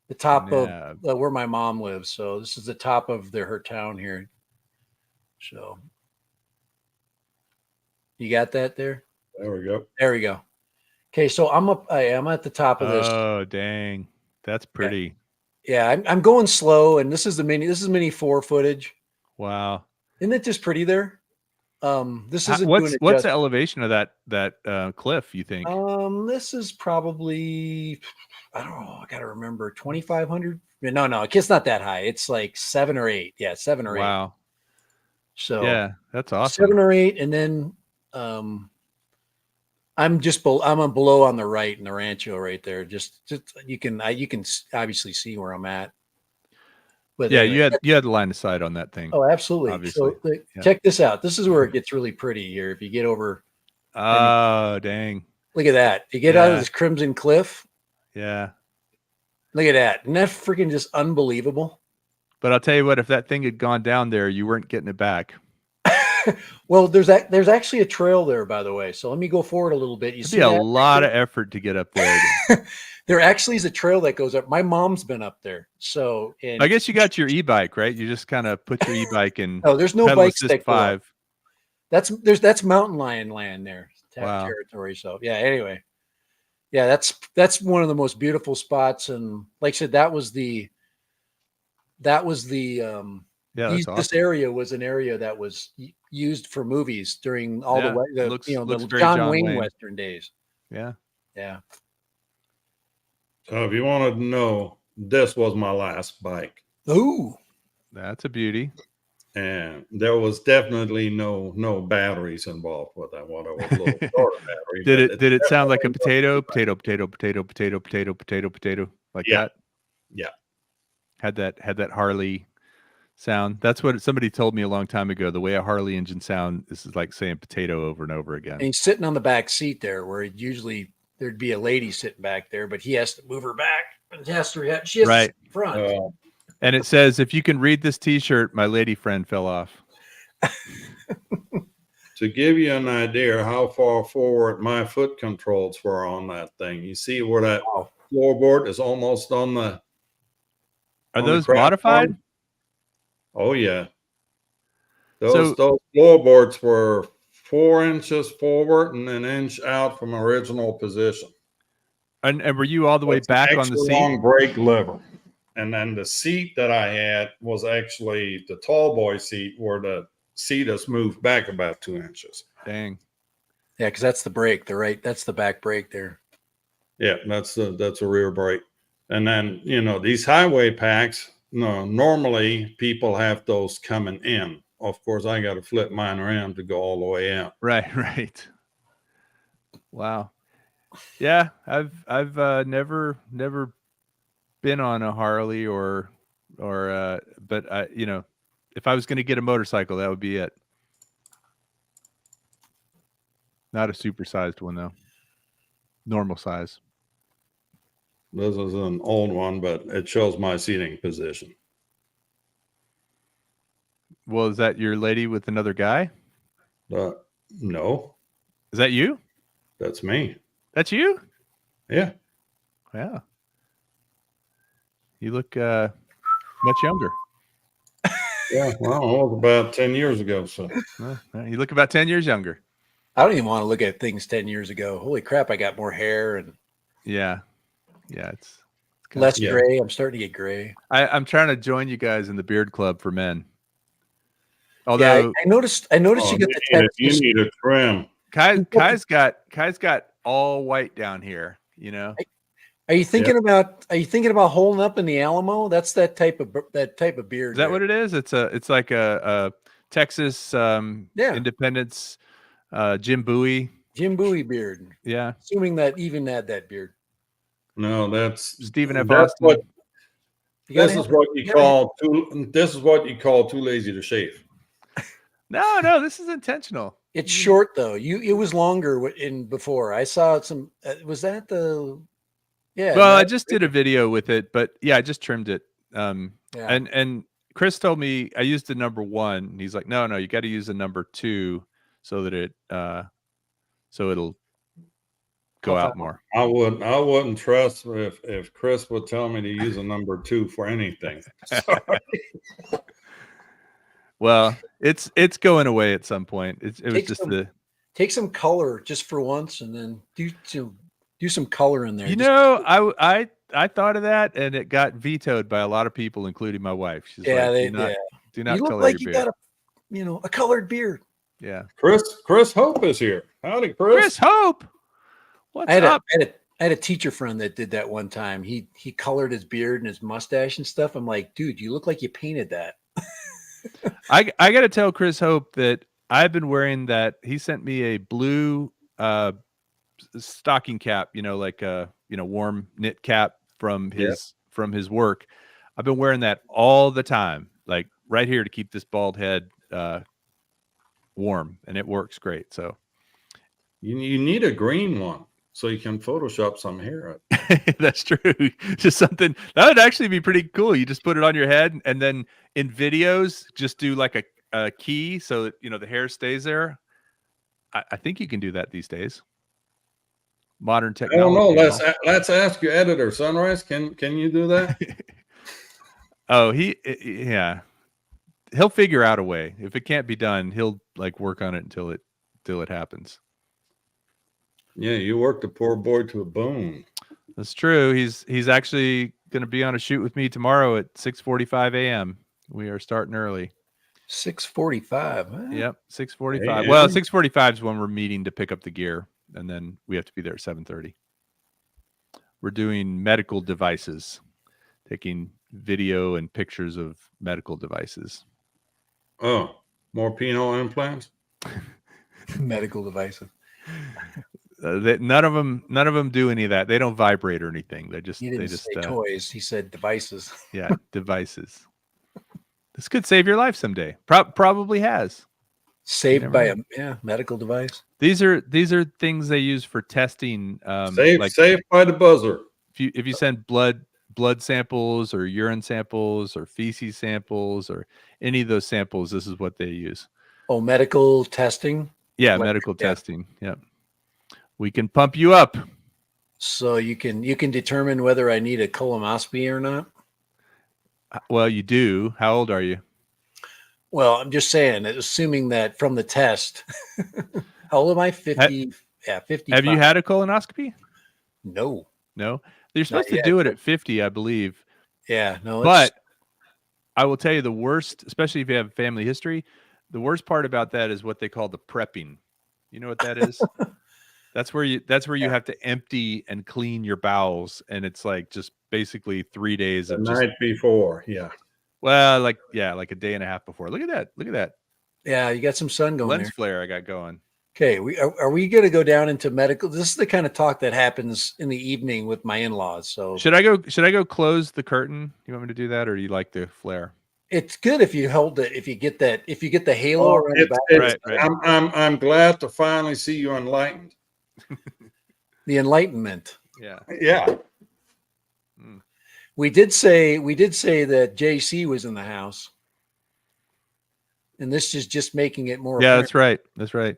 the top Kanab. of where my mom lives. So this is the top of her town here. So you got that there? There we go. There we go. Okay, so I'm at the top of this. Oh, dang. That's pretty. Yeah, I'm going slow, and this is Mini 4 footage. Wow. Isn't it just pretty there? This isn't What's the elevation of that cliff, you think? This is probably, I don't know, I gotta remember, 2,500. No, it's not that high. It's like 7 or 8. Yeah, 7 or 8. Wow. So Yeah, that's awesome. 7 or 8, and then I'm below on the right in the Rancho right there. Just you can obviously see where I'm at. But yeah, anyway, you had the line of sight on that thing. Oh, absolutely. Obviously. So check this out. This is where it gets really pretty here. If you get over, Oh, dang. look at that. You get out of this Crimson Cliff. Yeah. Look at that. Isn't that freaking just unbelievable? But I'll tell you what, if that thing had gone down there, you weren't getting it back. Well, there's actually a trail there, by the way. So let me go forward a little bit. You It'd see be a that? lot of effort to get up there. There actually is a trail that goes up. My mom's been up there. So I guess you got your e-bike, right? You just kind of put your e-bike in. No, there's no pedal bikes assist that go up. 5. That's mountain lion land there. Wow. Territory. So yeah, anyway. Yeah, that's one of the most beautiful spots. And like I said, that was the Yeah, that's this awesome. area was an area that was used for movies during all Yeah, the looks the very John John Wayne Wayne. Western days. Yeah. Yeah. So if you wanted to know, this was my last bike. Ooh. That's a beauty. And there was definitely no batteries involved with that one. It was a little shorter battery. Did it sound like a definitely potato like Yeah. that? Yeah. Had that Harley sound. That's what somebody told me a long time ago. The way a Harley engine sound, this is like saying potato over and over again. And he's sitting on the back seat there, where usually there'd be a lady sitting back there, but he has to move her back and she has to Right. sit in front. And it says, if you can read this T-shirt, my lady friend fell off. To give you an idea how far forward my foot controls were on that thing, you see where that Wow. floorboard is almost on the. Are on the those craft modified? bar? Oh yeah. Those floorboards were 4 inches forward and an inch out from original position. And were you all the way It's an back on the extra seat? long brake lever. And then the seat that I had was actually the tall boy seat, where the seat is moved back about 2 inches. Dang. Yeah, because that's the brake. That's the back brake there. Yeah, that's a rear brake. And then, these highway packs, normally people have those coming in. Of course, I got to flip mine around to go all the way out. Right. Wow. Yeah, I've never been on a Harley or but I, you know, if I was going to get a motorcycle, that would be it. Not a supersized one though. Normal size. This is an old one, but it shows my seating position. Well, is that your lady with another guy? No, Is that you? that's me. That's you? Yeah. Yeah. You look much younger. Yeah. Well, it was about 10 years ago. So You look about 10 years younger. I don't even want to look at things 10 years ago. Holy crap, I got more hair and Yeah. Yeah. It's less Yeah. gray. I'm starting to get gray. I'm trying to join you guys in the beard club for men. Yeah, Although I noticed you got the you Texas. need a trim. Kai's got all white down here, you know. Are you thinking about holding up in the Alamo? That's that type of beard. Is that what it is? It's like a Texas Independence Jim Bowie. Jim Bowie beard. Yeah. Assuming that even had that beard. No, that's Stephen F. that's Austin. what You gotta this have is it. what you call too. This is what you call too lazy to shave. No, this is intentional. It's short though. It was longer in before. I saw some. Was that the? Yeah. Well, I just did a video with it, but yeah, I just trimmed it. Yeah. And Chris told me I used the number 1. And he's like, no, you got to use the number 2 so that it'll go out more. I wouldn't trust if Chris would tell me to use a number 2 for anything. Well, it's going away at some point. It was just take some color just for once, and then do some color in there. You know, I thought of that, and it got vetoed by a lot of people, including my wife. She's like, do not you look color like your you beard. got a colored beard. Yeah. Chris Hope is here. Howdy, Chris. Chris Hope. What's up? I had a teacher friend that did that one time. He colored his beard and his mustache and stuff. I'm like, dude, you look like you painted that. I got to tell Chris Hope that I've been wearing that. He sent me a blue stocking cap, like a warm knit cap from his work. I've been wearing that all the time, like right here to keep this bald head warm, and it works great. So you need a green one so you can Photoshop some hair. That's true. Just something that would actually be pretty cool. You just put it on your head, and then in videos, just do like a key so that the hair stays there. I think you can do that these days. Modern technology. I don't know. Let's ask your editor, Sunrise. Can you do that? Oh, he'll figure out a way. If it can't be done, he'll work on it until it happens. Yeah, you worked the poor boy to a bone. That's true. He's actually going to be on a shoot with me tomorrow at 6:45 a.m. We are starting early. 6:45. Yep, 6:45. Hey, Well, 6:45 is when we're meeting to pick up the gear, and then we have to be there at 7:30. We're doing medical devices, taking video and pictures of medical devices. Oh, more penile implants? Medical devices. None of them do any of that. They don't vibrate or anything. They just say toys. He said devices. Yeah, devices. This could save your life someday. Probably has. Saved by a medical device. These are things they use for testing. Saved by the buzzer. If you send blood samples or urine samples or feces samples or any of those samples, this is what they use. Oh, medical testing. Yeah, medical testing. Yep. We can pump you up. So you can determine whether I need a colonoscopy or not. Well, you do. How old are you? Well, I'm just saying, assuming that from the test. How old am I? 50. 50. Have you had a colonoscopy? No. You're supposed to do it at 50, I believe. Yeah, no. But I will tell you the worst, especially if you have family history, the worst part about that is what they call the prepping. You know what that is? That's where you have to empty and clean your bowels, and it's just basically 3 days The of night before, yeah. Well, like a day and a half before. Look at that. Yeah, you got some sun going Lens there. flare I got going. Okay, are we going to go down into medical? This is the kind of talk that happens in the evening with my in-laws. So Should I go close the curtain? You want me to do that, or do you like the flare? it's good if you hold it. If you get the halo Oh, around the back, Right, right. I'm glad to finally see you enlightened. the enlightenment. Yeah. Yeah. We did say that JC was in the house, and this is just making it more. Yeah, apparent. that's right. That's right.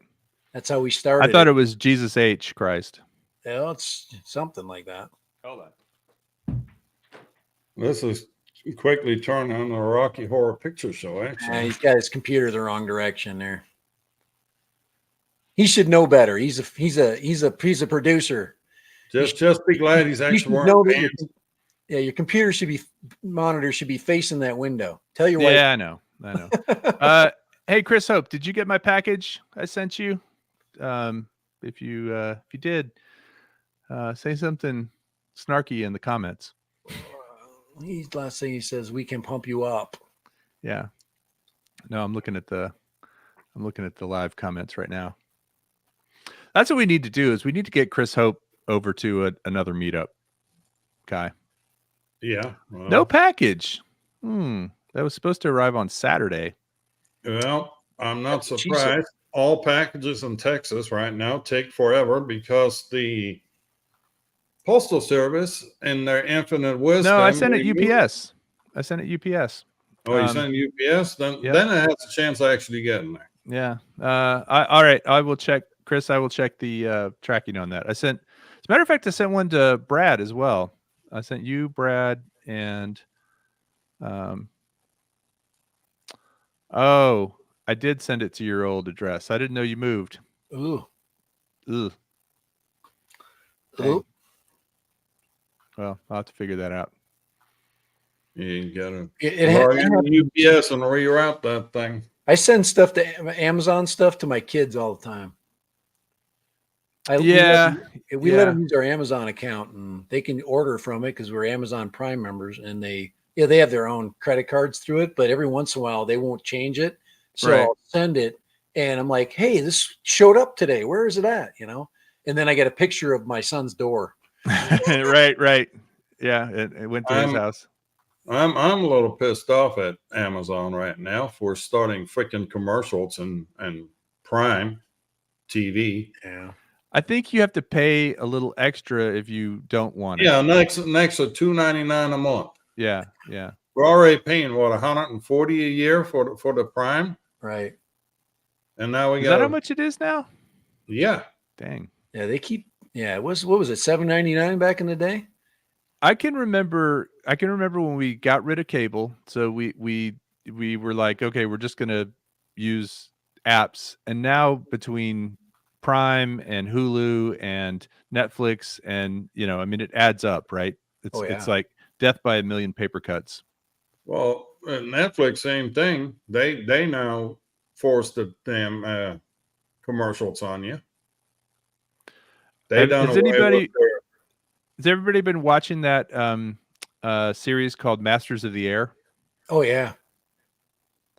That's how we started. I thought it was Jesus H. Christ. Well, it's something like that. Hold on. This is quickly turning into a Rocky Horror Picture Show, actually. He's got his computer the wrong direction there. He should know better. He's a producer. Just be glad he's You actually should wearing know that pants. your computer monitor should be facing that window. Tell your wife. Yeah, I know. Hey, Chris Hope, did you get my package I sent you? If you did, say something snarky in the comments. Last thing he says, we can pump you up. Yeah. No, I'm looking at the live comments right now. That's what we need to do is we need to get Chris Hope over to another meetup. Kai. Yeah. Well, No package. That was supposed to arrive on Saturday. Well, I'm not That's what she said. surprised. All packages in Texas right now take forever because the Postal Service, in their infinite wisdom. No, I sent it removed- UPS. I sent it UPS. Oh, you sent it UPS? Then yeah. then it has a chance of actually getting there. Yeah. All right. I will check, Chris. I will check the tracking on that. As a matter of fact, I sent one to Brad as well. I sent you, Brad, and oh, I did send it to your old address. I didn't know you moved. Ooh. Ugh. Ooh. Well, I'll have to figure that out. You gotta It log had- into UPS and reroute that thing. I send stuff to Amazon stuff to my kids all the time. We let them use our Amazon account and they can order from it because we're Amazon Prime members and they have their own credit cards through it, but every once in a while they won't change it. So Right. I'll send it and I'm like, hey, this showed up today. Where is it at? And then I get a picture of my son's door. Right. Yeah, it went to his house. I'm a little pissed off at Amazon right now for starting freaking commercials and Prime TV. Yeah. I think you have to pay a little extra if you don't want it. Yeah, next to $2.99 a month. Yeah. We're already paying what, $140 a year for the Prime, Right. and now we Is got that how much it is now? Yeah, Dang. Yeah, they keep. Yeah, it was. What was it? $7.99 back in the day. I can remember when we got rid of cable. So we were like, okay, we're just gonna use apps. And now between Prime and Hulu and Netflix and it adds up, right? It's like death by a million paper cuts. well, Netflix, same thing. They now force the damn commercials on you. They done Has away with Has everybody been watching that series called Masters of the Air? Oh yeah.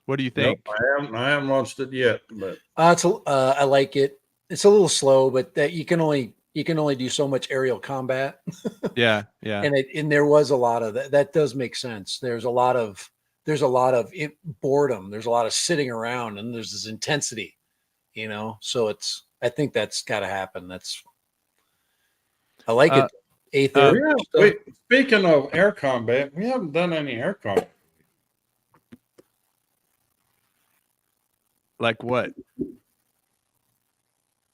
What do you think? Nope, I haven't watched it yet, but I like it. It's a little slow, but that you can only do so much aerial combat. Yeah. And there was a lot of that. That does make sense. There's a lot of boredom. There's a lot of sitting around, and there's this intensity. So I think that's got to happen. I like it. wait, speaking of air combat, we haven't done any air combat. Like what?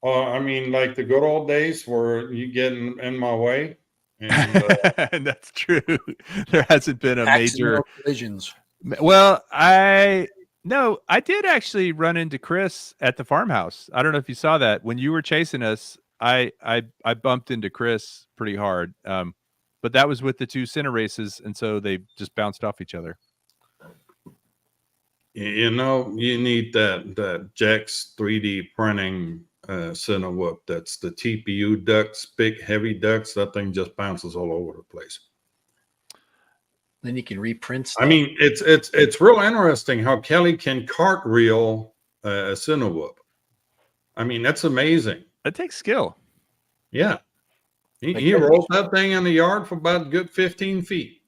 I mean, like the good old days where you get in my way. And, And that's true. There hasn't been a major Accidental collisions. Well, I did actually run into Chris at the farmhouse. I don't know if you saw that. When you were chasing us, I bumped into Chris pretty hard. But that was with the two center races, and so they just bounced off each other. you need that Jax 3D printing center whoop. That's the TPU ducts, big heavy ducts. That thing just bounces all over the place. Then you can reprint stuff. I mean, it's real interesting how Kelly can cartwheel a center whoop. I mean, that's amazing. That takes skill. Yeah. He, I he guess- rolled that thing in the yard for about a good 15 feet.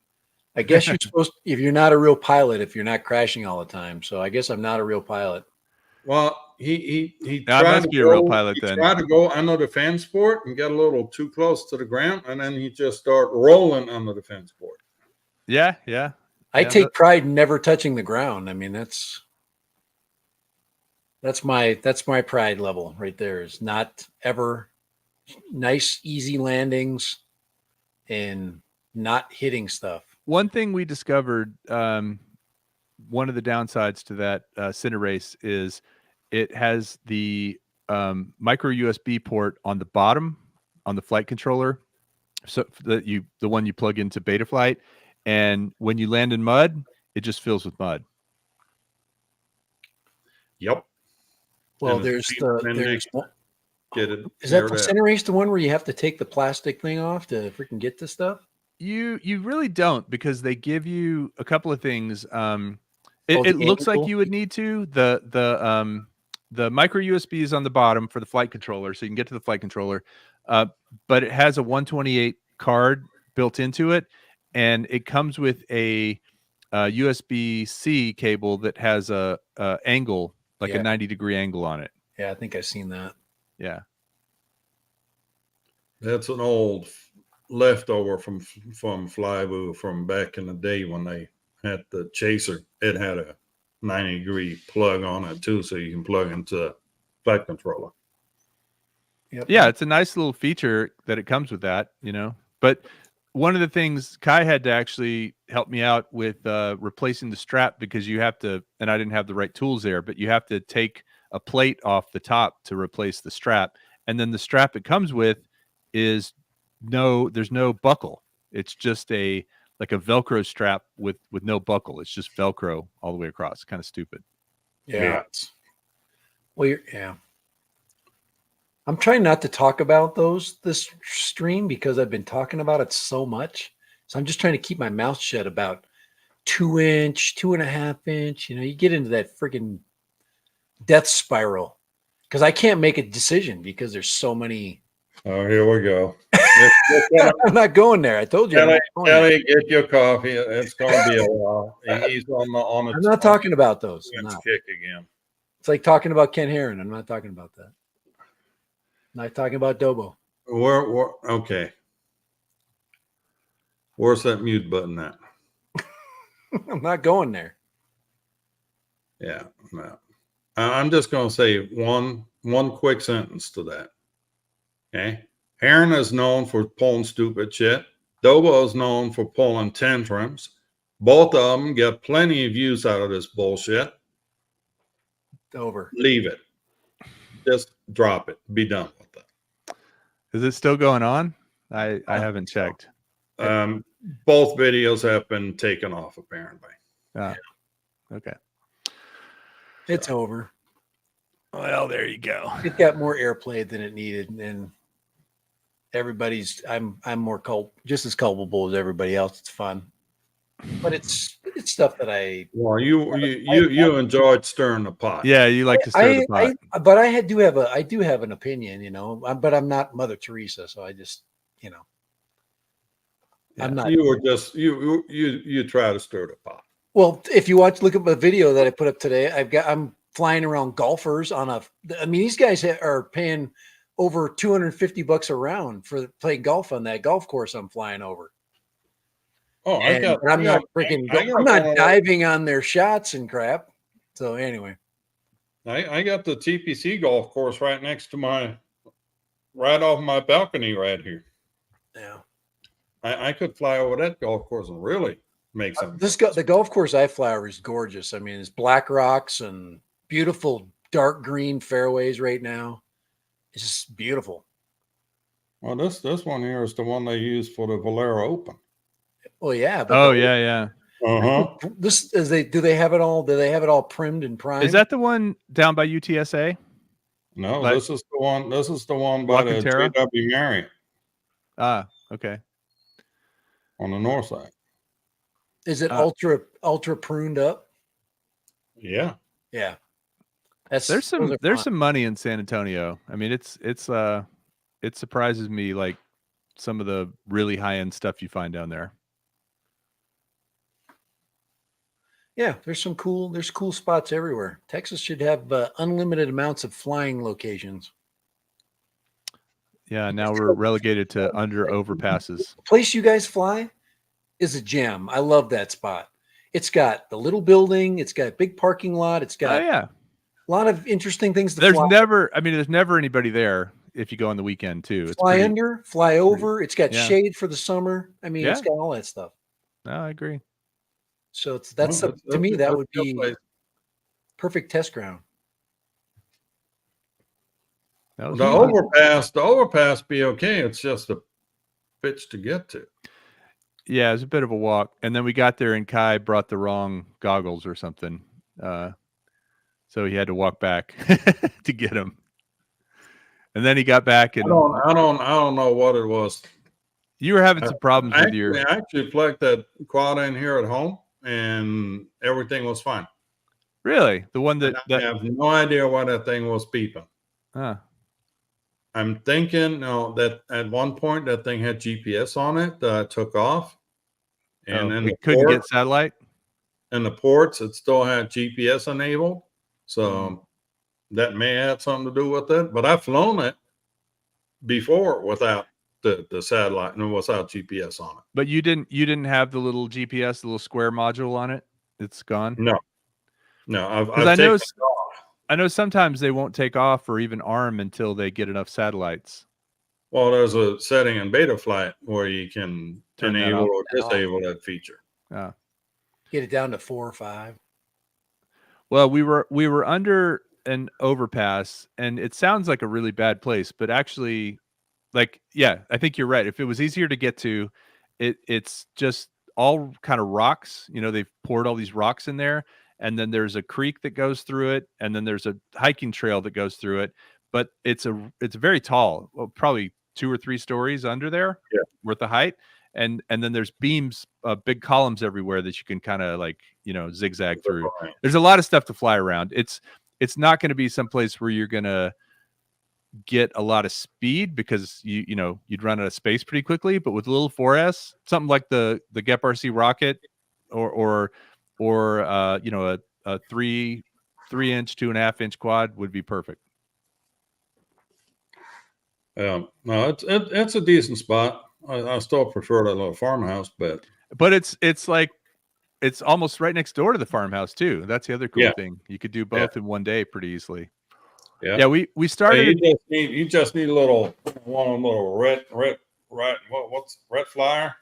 I guess you're supposed to, if you're not a real pilot, if you're not crashing all the time. So I guess I'm not a real pilot. Well, he I tried must to be a go, real pilot he then. tried to go under the fence board and get a little too close to the ground, and then he just started rolling under the fence board. Yeah, yeah. I Yeah, take pride in never touching the ground. I mean, that's my pride level right there, is not ever nice, easy landings and not hitting stuff. One thing we discovered, one of the downsides to that Cinder Race is it has the micro USB port on the bottom on the flight controller, so that the one you plug into Betaflight, and when you land in mud, it just fills with mud. Yep. Well, And it's there's been there's naked. Get it? is that cleared the out. Center Race, the one where you have to take the plastic thing off to freaking get this stuff? You really don't, because they give you a couple of things. Oh, It the looks like angle? you would need to. The micro USB is on the bottom for the flight controller, so you can get to the flight controller. But it has a 128 card built into it, and it comes with a USB-C cable that has a angle, like a Yeah. 90-degree angle on it. Yeah, I think I've seen that. Yeah. That's an old leftover from Flybu from back in the day when they had the chaser. It had a 90-degree plug on it too, so you can plug into the flight controller. Yep. Yeah, it's a nice little feature that it comes with that, you know. But one of the things Kai had to actually help me out with replacing the strap, because you have to, and I didn't have the right tools there, but you have to take a plate off the top to replace the strap. And then the strap it comes with is there's no buckle. It's just like a Velcro strap with no buckle. It's just Velcro all the way across. Kind of stupid. Yeah. Well, yeah. I'm trying not to talk about this stream because I've been talking about it so much. So I'm just trying to keep my mouth shut about 2-inch, 2.5-inch. You know, you get into that freaking death spiral because I can't make a decision because there's so many. Oh, here we go. I'm not going there. I told you. I'm not going there. Kelly, get your coffee. It's going to be a while. He's on I'm not talking about those. I'm the not. kick again. It's like talking about Ken Herron. I'm not talking about that. I'm not talking about Dobo. Okay. Where's that mute button at? I'm not going there. Yeah, no. I'm just going to say one quick sentence to that. Okay. Heron is known for pulling stupid shit. Dobo is known for pulling tantrums. Both of them get plenty of views out of this bullshit. Over. Leave it. Just drop it. Be done with it. Is it still going on? I haven't checked. Both videos have been taken off, apparently. Okay. It's over. Well, there you go. It got more airplay than it needed, and everybody's. I'm more just as culpable as everybody else. It's fun, but it's stuff that I. Well, you enjoyed stirring the pot. Yeah, you like to stir the pot. But I do have an opinion, you know. But I'm not Mother Teresa, so I just, you know. Yeah. I'm not. You were just you try to stir the pot. Well, if you look at the video that I put up today, I'm flying around golfers on I mean, these guys are paying over $250 a round for playing golf on that golf course I'm flying over. Oh, I'm not diving on their shots and crap. So anyway, I got the TPC golf course right next to right off my balcony right here. yeah. I could fly over that golf course and really make some. The golf course I fly over is gorgeous. I mean, it's black rocks and beautiful dark green fairways right now. It's just beautiful. Well, this one here is the one they use for the Valero Open. Well, yeah. But yeah. Uh-huh. Do they have it all? Do they have it all primed and primed? Is that the one down by UTSA? No, Like- this is the one. This is the one by the Alcantara? JW Marriott Ah, okay. on the north side. Is it ultra pruned up? Yeah. Yeah. That's There's those are there's fun. some money in San Antonio. I mean, it surprises me like some of the really high end stuff you find down there. Yeah, there's cool spots everywhere. Texas should have unlimited amounts of flying locations. Yeah, now we're relegated to under overpasses. The place you guys fly is a gem. I love that spot. It's got the little building. It's got a big parking lot. It's Oh got yeah. a lot of interesting things to There's fly. there's never anybody there if you go on the weekend too. It's Fly pretty under, fly over. It's got yeah. shade for the summer. I mean, it's Yeah. got all that stuff. No, I agree. So to me, that that's would a good be place. perfect test ground. That was The fun. overpass be okay. It's just a bitch to get to. Yeah, it was a bit of a walk. And then we got there and Kai brought the wrong goggles or something. So he had to walk back to get them. And then he got back and I don't know what it was. you were having some problems with your I actually plugged that quad in here at home and everything was fine. really the one And I have no idea why that thing was beeping. huh. I'm thinking that at one point that thing had GPS on it that I took off. And then it couldn't get satellite. in the ports, it still had GPS enabled. So that may have something to do with it. But I've flown it before without the satellite and without GPS on it. But you didn't have the little GPS, the little square module on it? It's gone? No. I've I know taken it off. I know sometimes they won't take off or even arm until they get enough satellites. Well, there's a setting in Betaflight where you can Turn that enable off. or disable that feature. Get it down to 4 or 5. Well, we were under an overpass and it sounds like a really bad place, but actually like yeah, I think you're right. If it was easier to get to, it's just all kind of rocks. You know, they've poured all these rocks in there and then there's a creek that goes through it and then there's a hiking trail that goes through it, but it's very tall, well, probably 2 or 3 stories under there worth of height. And then there's beams, big columns everywhere that you can kind of like, you know, zigzag through. There's a lot of stuff to fly around. It's not going to be someplace where you're going to get a lot of speed because you'd run out of space pretty quickly. But with a little 4S, something like the Gep RC rocket, or a 3-inch, 2.5-inch quad would be perfect. No, it's a decent spot. I still prefer that little farmhouse, but it's like it's almost right next door to the farmhouse too. That's the other cool thing. You could do both in one day pretty easily. Yeah, we started. You just need a little red what's red flyer?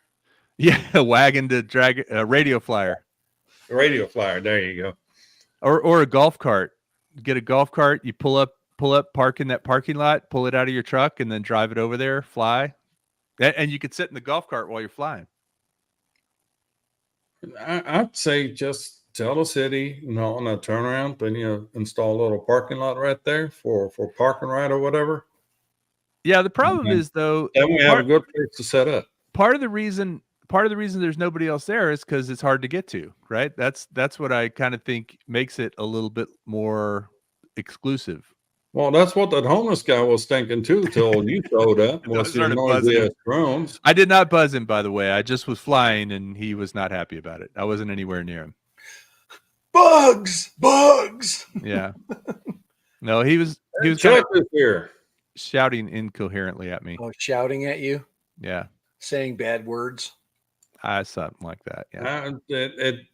Yeah, a wagon to drag a radio flyer. Radio flyer. There you go. Or a golf cart. Get a golf cart. You pull up, park in that parking lot, pull it out of your truck, and then drive it over there. Fly, and you could sit in the golf cart while you're flying. I'd say just tell the city, on a turnaround, then install a little parking lot right there for parking right or whatever. Yeah, the problem is though, then we have a good place to set up. Part of the reason there's nobody else there is because it's hard to get to, right? That's what I kind of think makes it a little bit more exclusive. Well, that's what that homeless guy was thinking too, till you showed up with your noisy drones. I did not buzz him, by the way. I just was flying and he was not happy about it. I wasn't anywhere near him. Bugs. Yeah. No, he was Check this here. Shouting incoherently at me. Oh, shouting at you? Yeah. Saying bad words? Something like that. Yeah.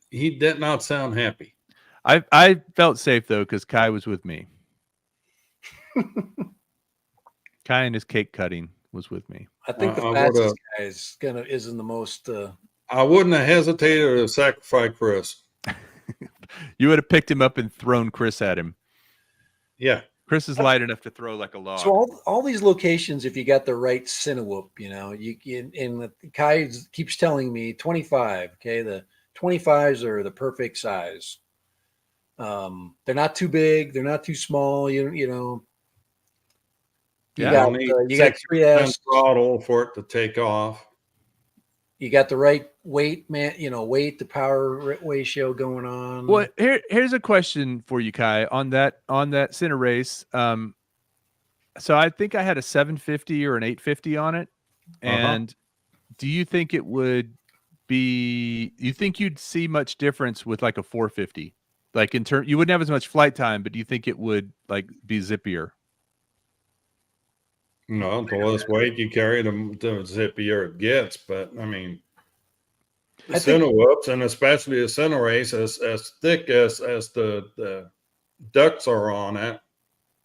He did not sound happy. I felt safe though because Kai was with me. Kai and his cake cutting was with me. I think the fastest guy isn't the most. I wouldn't have hesitated to sacrifice Chris. You would have picked him up and thrown Chris at him. Yeah. Chris is light enough to throw like a log. So all these locations, if you got the right Cinewhoop, and Kai keeps telling me 25. Okay, the 25s are the perfect size. They're not too big. They're not too small. You got 3S throttle for it to take off. You got the right weight, man, weight to power ratio going on. Well, here's a question for you, Kai, on that center race. So I think I had a 750 or an 850 on it. And do you think it would be, you think you'd see much difference with like a 450? Like you wouldn't have as much flight time, but do you think it would like be zippier? No, the less weight you carry, the zippier it gets. But I mean, the center whoops, and especially a center race, as thick as the ducts are on it,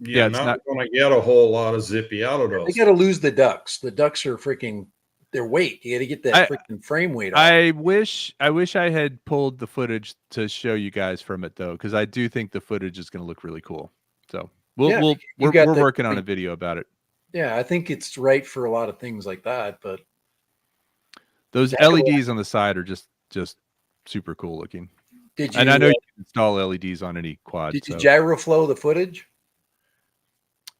you're not going to get a whole lot of zippy out of those. They got to lose the ducts. The ducts are freaking their weight. You got to get that freaking frame weight off. I wish I had pulled the footage to show you guys from it though, because I do think the footage is going to look really cool. So we're working on a video about it. Yeah, I think it's right for a lot of things like that, but those LEDs on the side are just super cool looking. And I know you can install LEDs on any quad. Did you gyroflow the footage?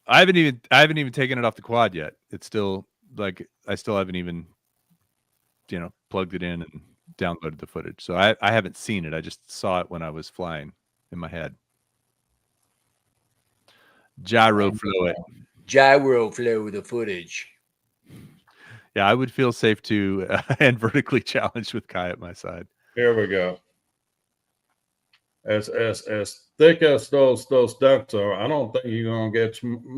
I haven't even taken it off the quad yet. It's still like I still haven't even plugged it in and downloaded the footage. So I haven't seen it. I just saw it when I was flying in my head. Gyroflow it. Gyroflow the footage. Yeah, I would feel safe to and vertically challenged with Kai at my side. Here we go. As thick as those ducts are, I don't think you're gonna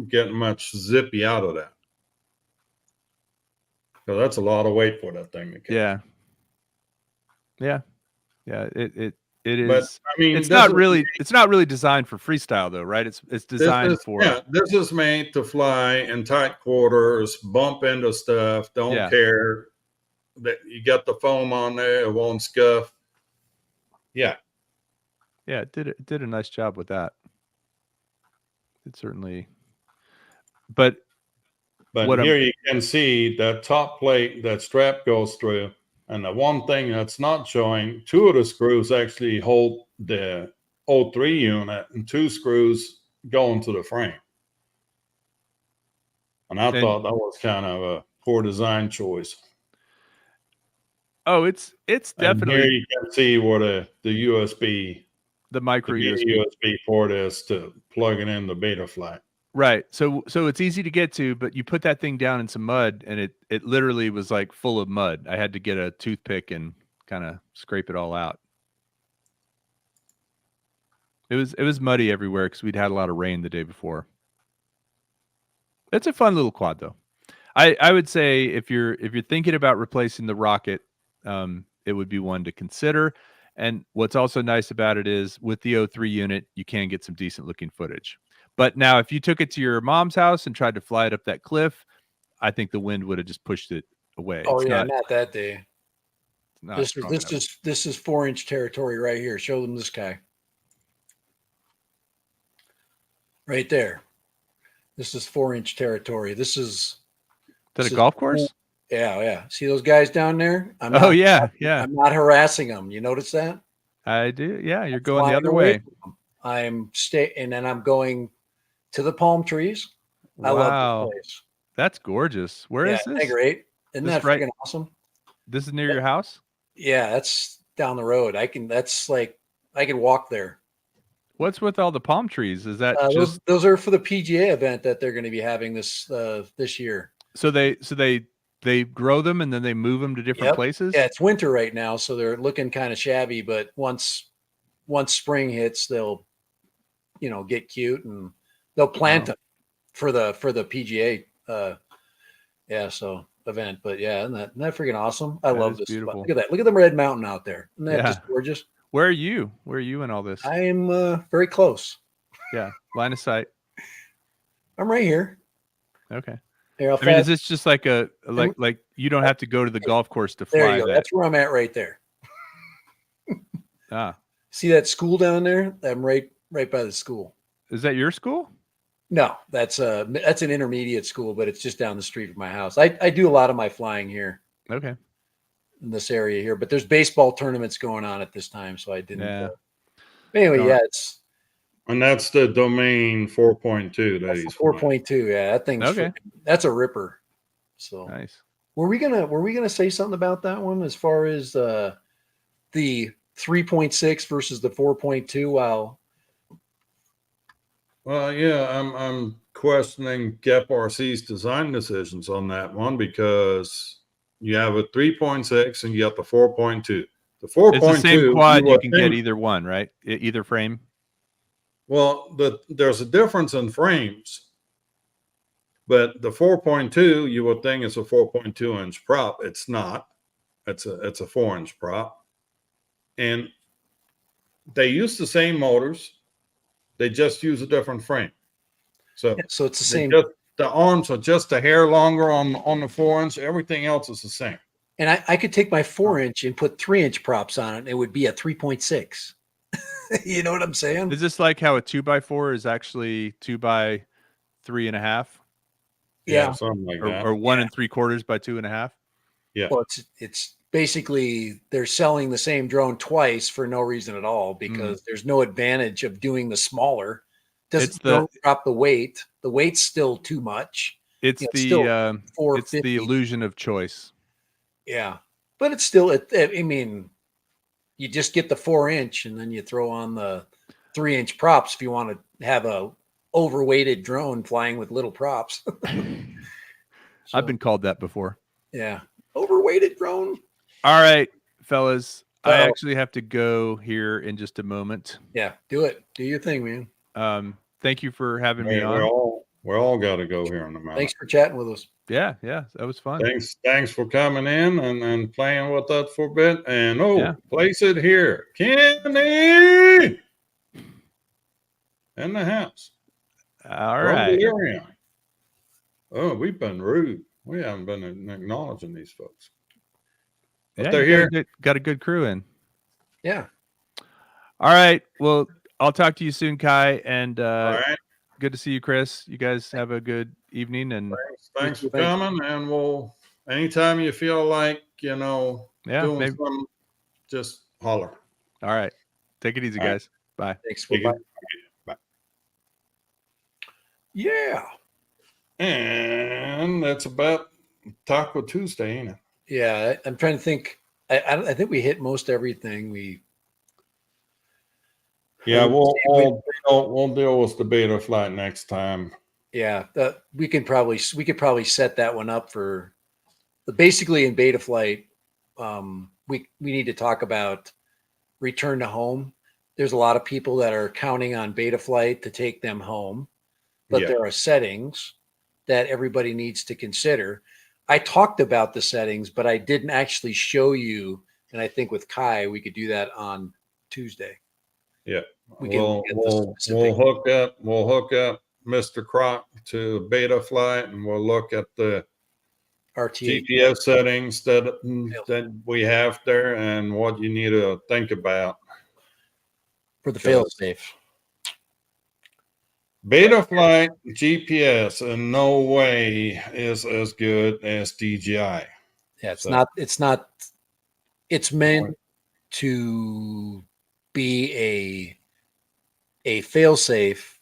get much zippy out of that. So that's a lot of weight for that thing to carry. Yeah. It is. But I mean, it's not really designed for freestyle though, right? It's designed for. Yeah, this is made to fly in tight quarters, bump into stuff, don't care that you got the foam on there, it won't scuff. Yeah, it did a nice job with that. It certainly. But here you can see that top plate, that strap goes through. And the one thing that's not showing, 2 of the screws actually hold the O3 unit and 2 screws go into the frame. And I thought that was kind of a poor design choice. Oh, it's definitely. And here you can see where the USB, the micro USB port is to plug it in the Betaflight. Right. So it's easy to get to, but you put that thing down in some mud and it literally was like full of mud. I had to get a toothpick and kind of scrape it all out. It was muddy everywhere because we'd had a lot of rain the day before. It's a fun little quad though. I would say if you're thinking about replacing the rocket, it would be one to consider. And what's also nice about it is with the O3 unit, you can get some decent looking footage. But now, if you took it to your mom's house and tried to fly it up that cliff, I think the wind would have just pushed it away. Oh, not that day. This is 4-inch territory right here. Show them this guy. Right there. This is 4-inch territory. This is a golf course? Yeah. See those guys down there? I'm not harassing them. You notice that? I do. Yeah, you're going the other way. I'm and then I'm going to the palm trees. I love this place. That's gorgeous. Where is this? Isn't great? Isn't that freaking awesome? This is near your house? Yeah, that's down the road. I can walk there. What's with all the palm trees? Is that those are for the PGA event that they're going to be having this year. So they grow them and then they move them to different places? Yeah, it's winter right now, so they're looking kind of shabby, but once spring hits, they'll get cute and they'll plant them for the PGA event. But yeah, isn't that freaking awesome? I love this spot. Look at that. Look at the Red Mountain out there. Isn't that just gorgeous? Where are you in all this? I am very close. Yeah, line of sight. I'm right here. Okay. Here, I mean, is this just like like you don't have to go to the golf course to fly? There you go. That's where I'm at right there. See that school down there? I'm right by the school. Is that your school? No, that's an intermediate school, but it's just down the street from my house. I do a lot of my flying here. Okay. In this area here, but there's baseball tournaments going on at this time, so I didn't. Anyway, and that's the domain 4.2. That's 4.2. Yeah, that thing's okay. That's a ripper. So nice. Were we gonna say something about that one as far as the 3.6 versus the 4.2? Well, Yeah, I'm questioning GEP-RC's design decisions on that one because you have a 3.6 and you got the 4.2. The It's the same 4.2, quad. You would can get think- either one, right? Either frame. Well, there's a difference in frames, but the 4.2 you would think is a 4.2 inch prop. It's not. It's a 4-inch prop, and they use the same motors. They just use a different frame. So so it's the they same. just, the arms are just a hair longer on the 4-inch. Everything else is the same. And I could take my 4-inch and put 3-inch props on it, and it would be a 3.6. You know what I'm saying? Is this like how a 2x4 is actually 2x3.5, Yeah. Something like or, that. or 1 3/4 by 2.5? Yeah. Well, it's basically they're selling the same drone twice for no reason at all because there's no advantage of doing the smaller. It's Don't drop the weight. The weight's still too much. It's It's the still it's 450. the illusion of choice. Yeah, but it's still. I mean, you just get the 4-inch and then you throw on the 3-inch props if you want to have a overweighted drone flying with little props. I've been called that before. Yeah, overweighted drone. All right, fellas. I Uh-oh. actually have to go here in just a moment. Yeah, do it. Do your thing, man. Thank you for having me Hey, on. we all got to go here in a minute. Thanks for chatting with us. Yeah, that was fun. Thanks for coming in and playing with us for a bit. And Yeah. place it here, Kenny, in the house. All From right. Delirium. Oh, we've been rude. We haven't been acknowledging these folks. But Yeah, they're you here. got a good crew in. Yeah. All right. Well, I'll talk to you soon, Kai. And All right. good to see you, Chris. You guys have a good evening. And Thanks for coming. And anytime you feel like, doing maybe. something, just holler. All right. Take it easy, All right. guys. Bye. Thanks. Take Bye. it. Bye. Yeah. And that's about Taco Tuesday, ain't it? Yeah. I'm trying to think. I think we hit most everything. Yeah, we'll deal with the beta flight next time. Yeah. We could probably set that one up for basically in beta flight. We need to talk about return to home. There's a lot of people that are counting on beta flight to take them home, but Yeah. there are settings that everybody needs to consider. I talked about the settings, but I didn't actually show you. And I think with Kai, we could do that on Tuesday. Yeah. We'll hook up Mr. Croc to beta flight, and we'll look at the RTA GPS settings that we have there and what you need to think about. for the fail safe. Beta flight GPS in no way is as good as DJI. Yeah, it's not. It's meant to be a fail safe,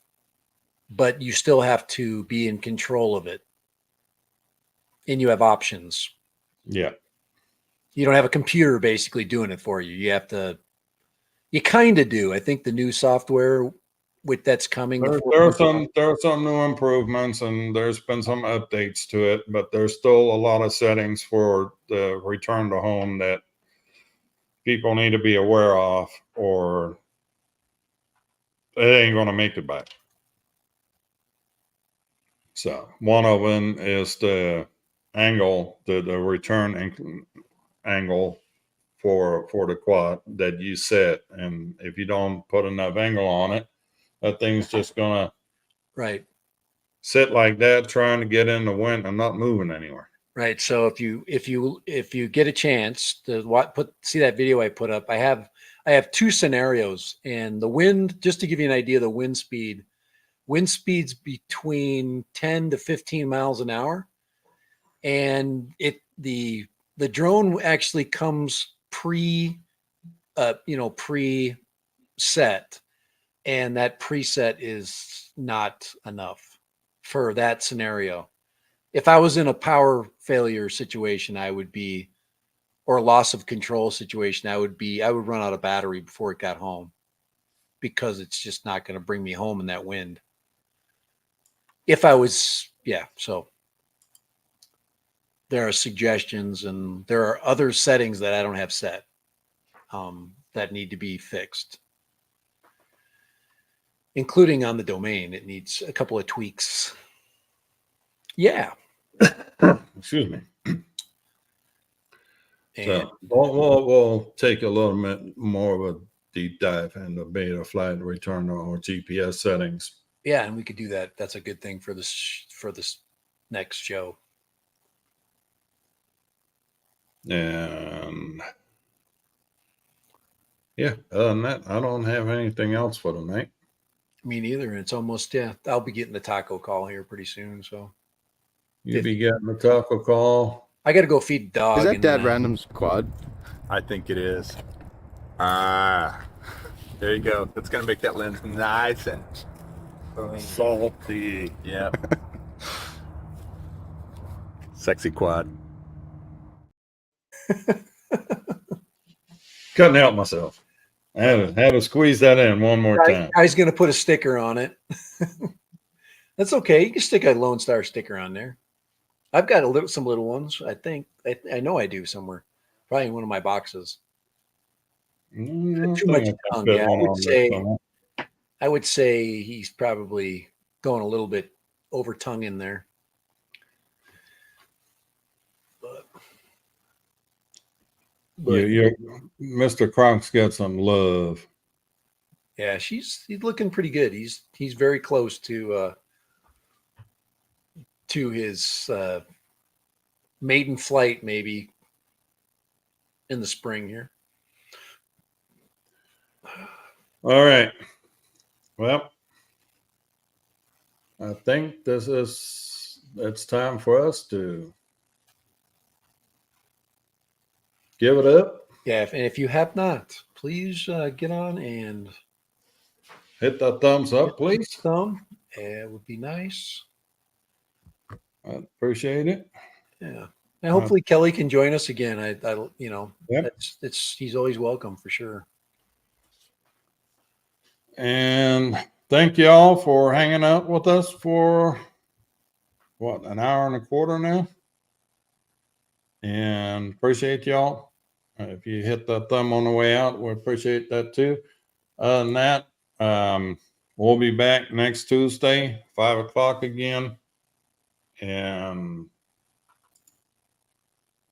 but you still have to be in control of it, and you have options. Yeah. You don't have a computer basically doing it for you. You kind of do. I think the new software that's coming. There are some new improvements, and there's been some updates to it, but there's still a lot of settings for the return to home that people need to be aware of, or it ain't going to make it back. So one of them is the angle, the return angle for the quad that you set, and if you don't put enough angle on it, that thing's just gonna sit like that, trying to get in the wind and not moving anywhere. Right. So if you get a chance to see that video I put up, I have two scenarios, and the wind, just to give you an idea, the wind speed's between 10 to 15 miles an hour, and the drone actually comes preset, and that preset is not enough for that scenario. if I was in a power failure situation, I would be, or a loss of control situation, I would run out of battery before it got home, because it's just not going to bring me home in that wind. If I was, yeah. So there are suggestions, and there are other settings that I don't have set that need to be fixed, including on the domain. It needs a couple of tweaks. Yeah. Excuse me. And So we'll take a little bit more of a deep dive into beta flight return or GPS settings. yeah, and we could do that. That's a good thing for this next show. And yeah, other than that, I don't have anything else for tonight. Me neither. And it's almost, yeah, I'll be getting the taco call here pretty soon. So You'll be getting the taco call. I got to go feed the dog. Is that and, Dad Random's quad? I think it is. Ah, there you go. That's gonna make that lens nice and salty. Yep. Sexy quad. Couldn't help myself. I had to squeeze that in one more time. I was going to put a sticker on it. That's okay. You can stick a Lone Star sticker on there. I've got some little ones. I think I know I do somewhere. Probably in one of my boxes. Too much tongue. Yeah, I would say he's probably going a little bit over tongue in there. But Mr. Cronk's got some love. yeah, he's looking pretty good. He's very close to his maiden flight, maybe in the spring here. All right. Well, I think it's time for us to give it up. Yeah, and if you have not, please get on and Hit that thumbs up, please. thumb. It would be nice. I appreciate it. Yeah, and hopefully Kelly can join us again. I Yep. he's always welcome for sure. And thank you all for hanging out with us for an hour and a quarter now. And appreciate y'all. If you hit that thumb on the way out, we appreciate that too. Other than that, we'll be back next Tuesday, 5 o'clock again. And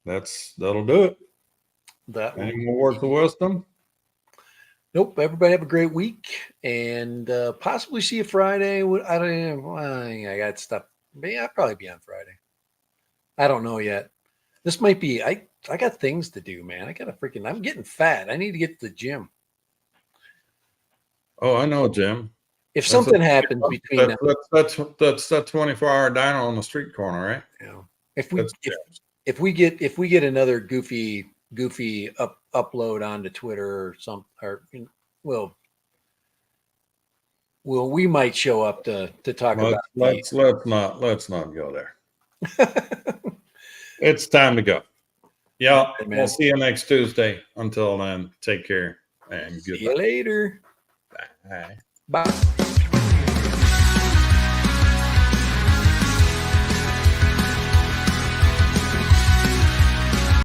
that'll do it. Any more words of wisdom? Nope. Everybody have a great week, and possibly see you Friday. I don't know. I got stuff. Maybe I'll probably be on Friday. I don't know yet. This might be. I got things to do, man. I'm getting fat. I need to get to the gym. Oh, I know, Jim. If something happens between now, that's that 24-hour diner on the street corner, right? you know, if we get another goofy upload onto Twitter or we might show up to talk about. Let's not go there. It's time to go. Yeah, we'll see you next Tuesday. Until then, take care and See you later. Bye. Bye.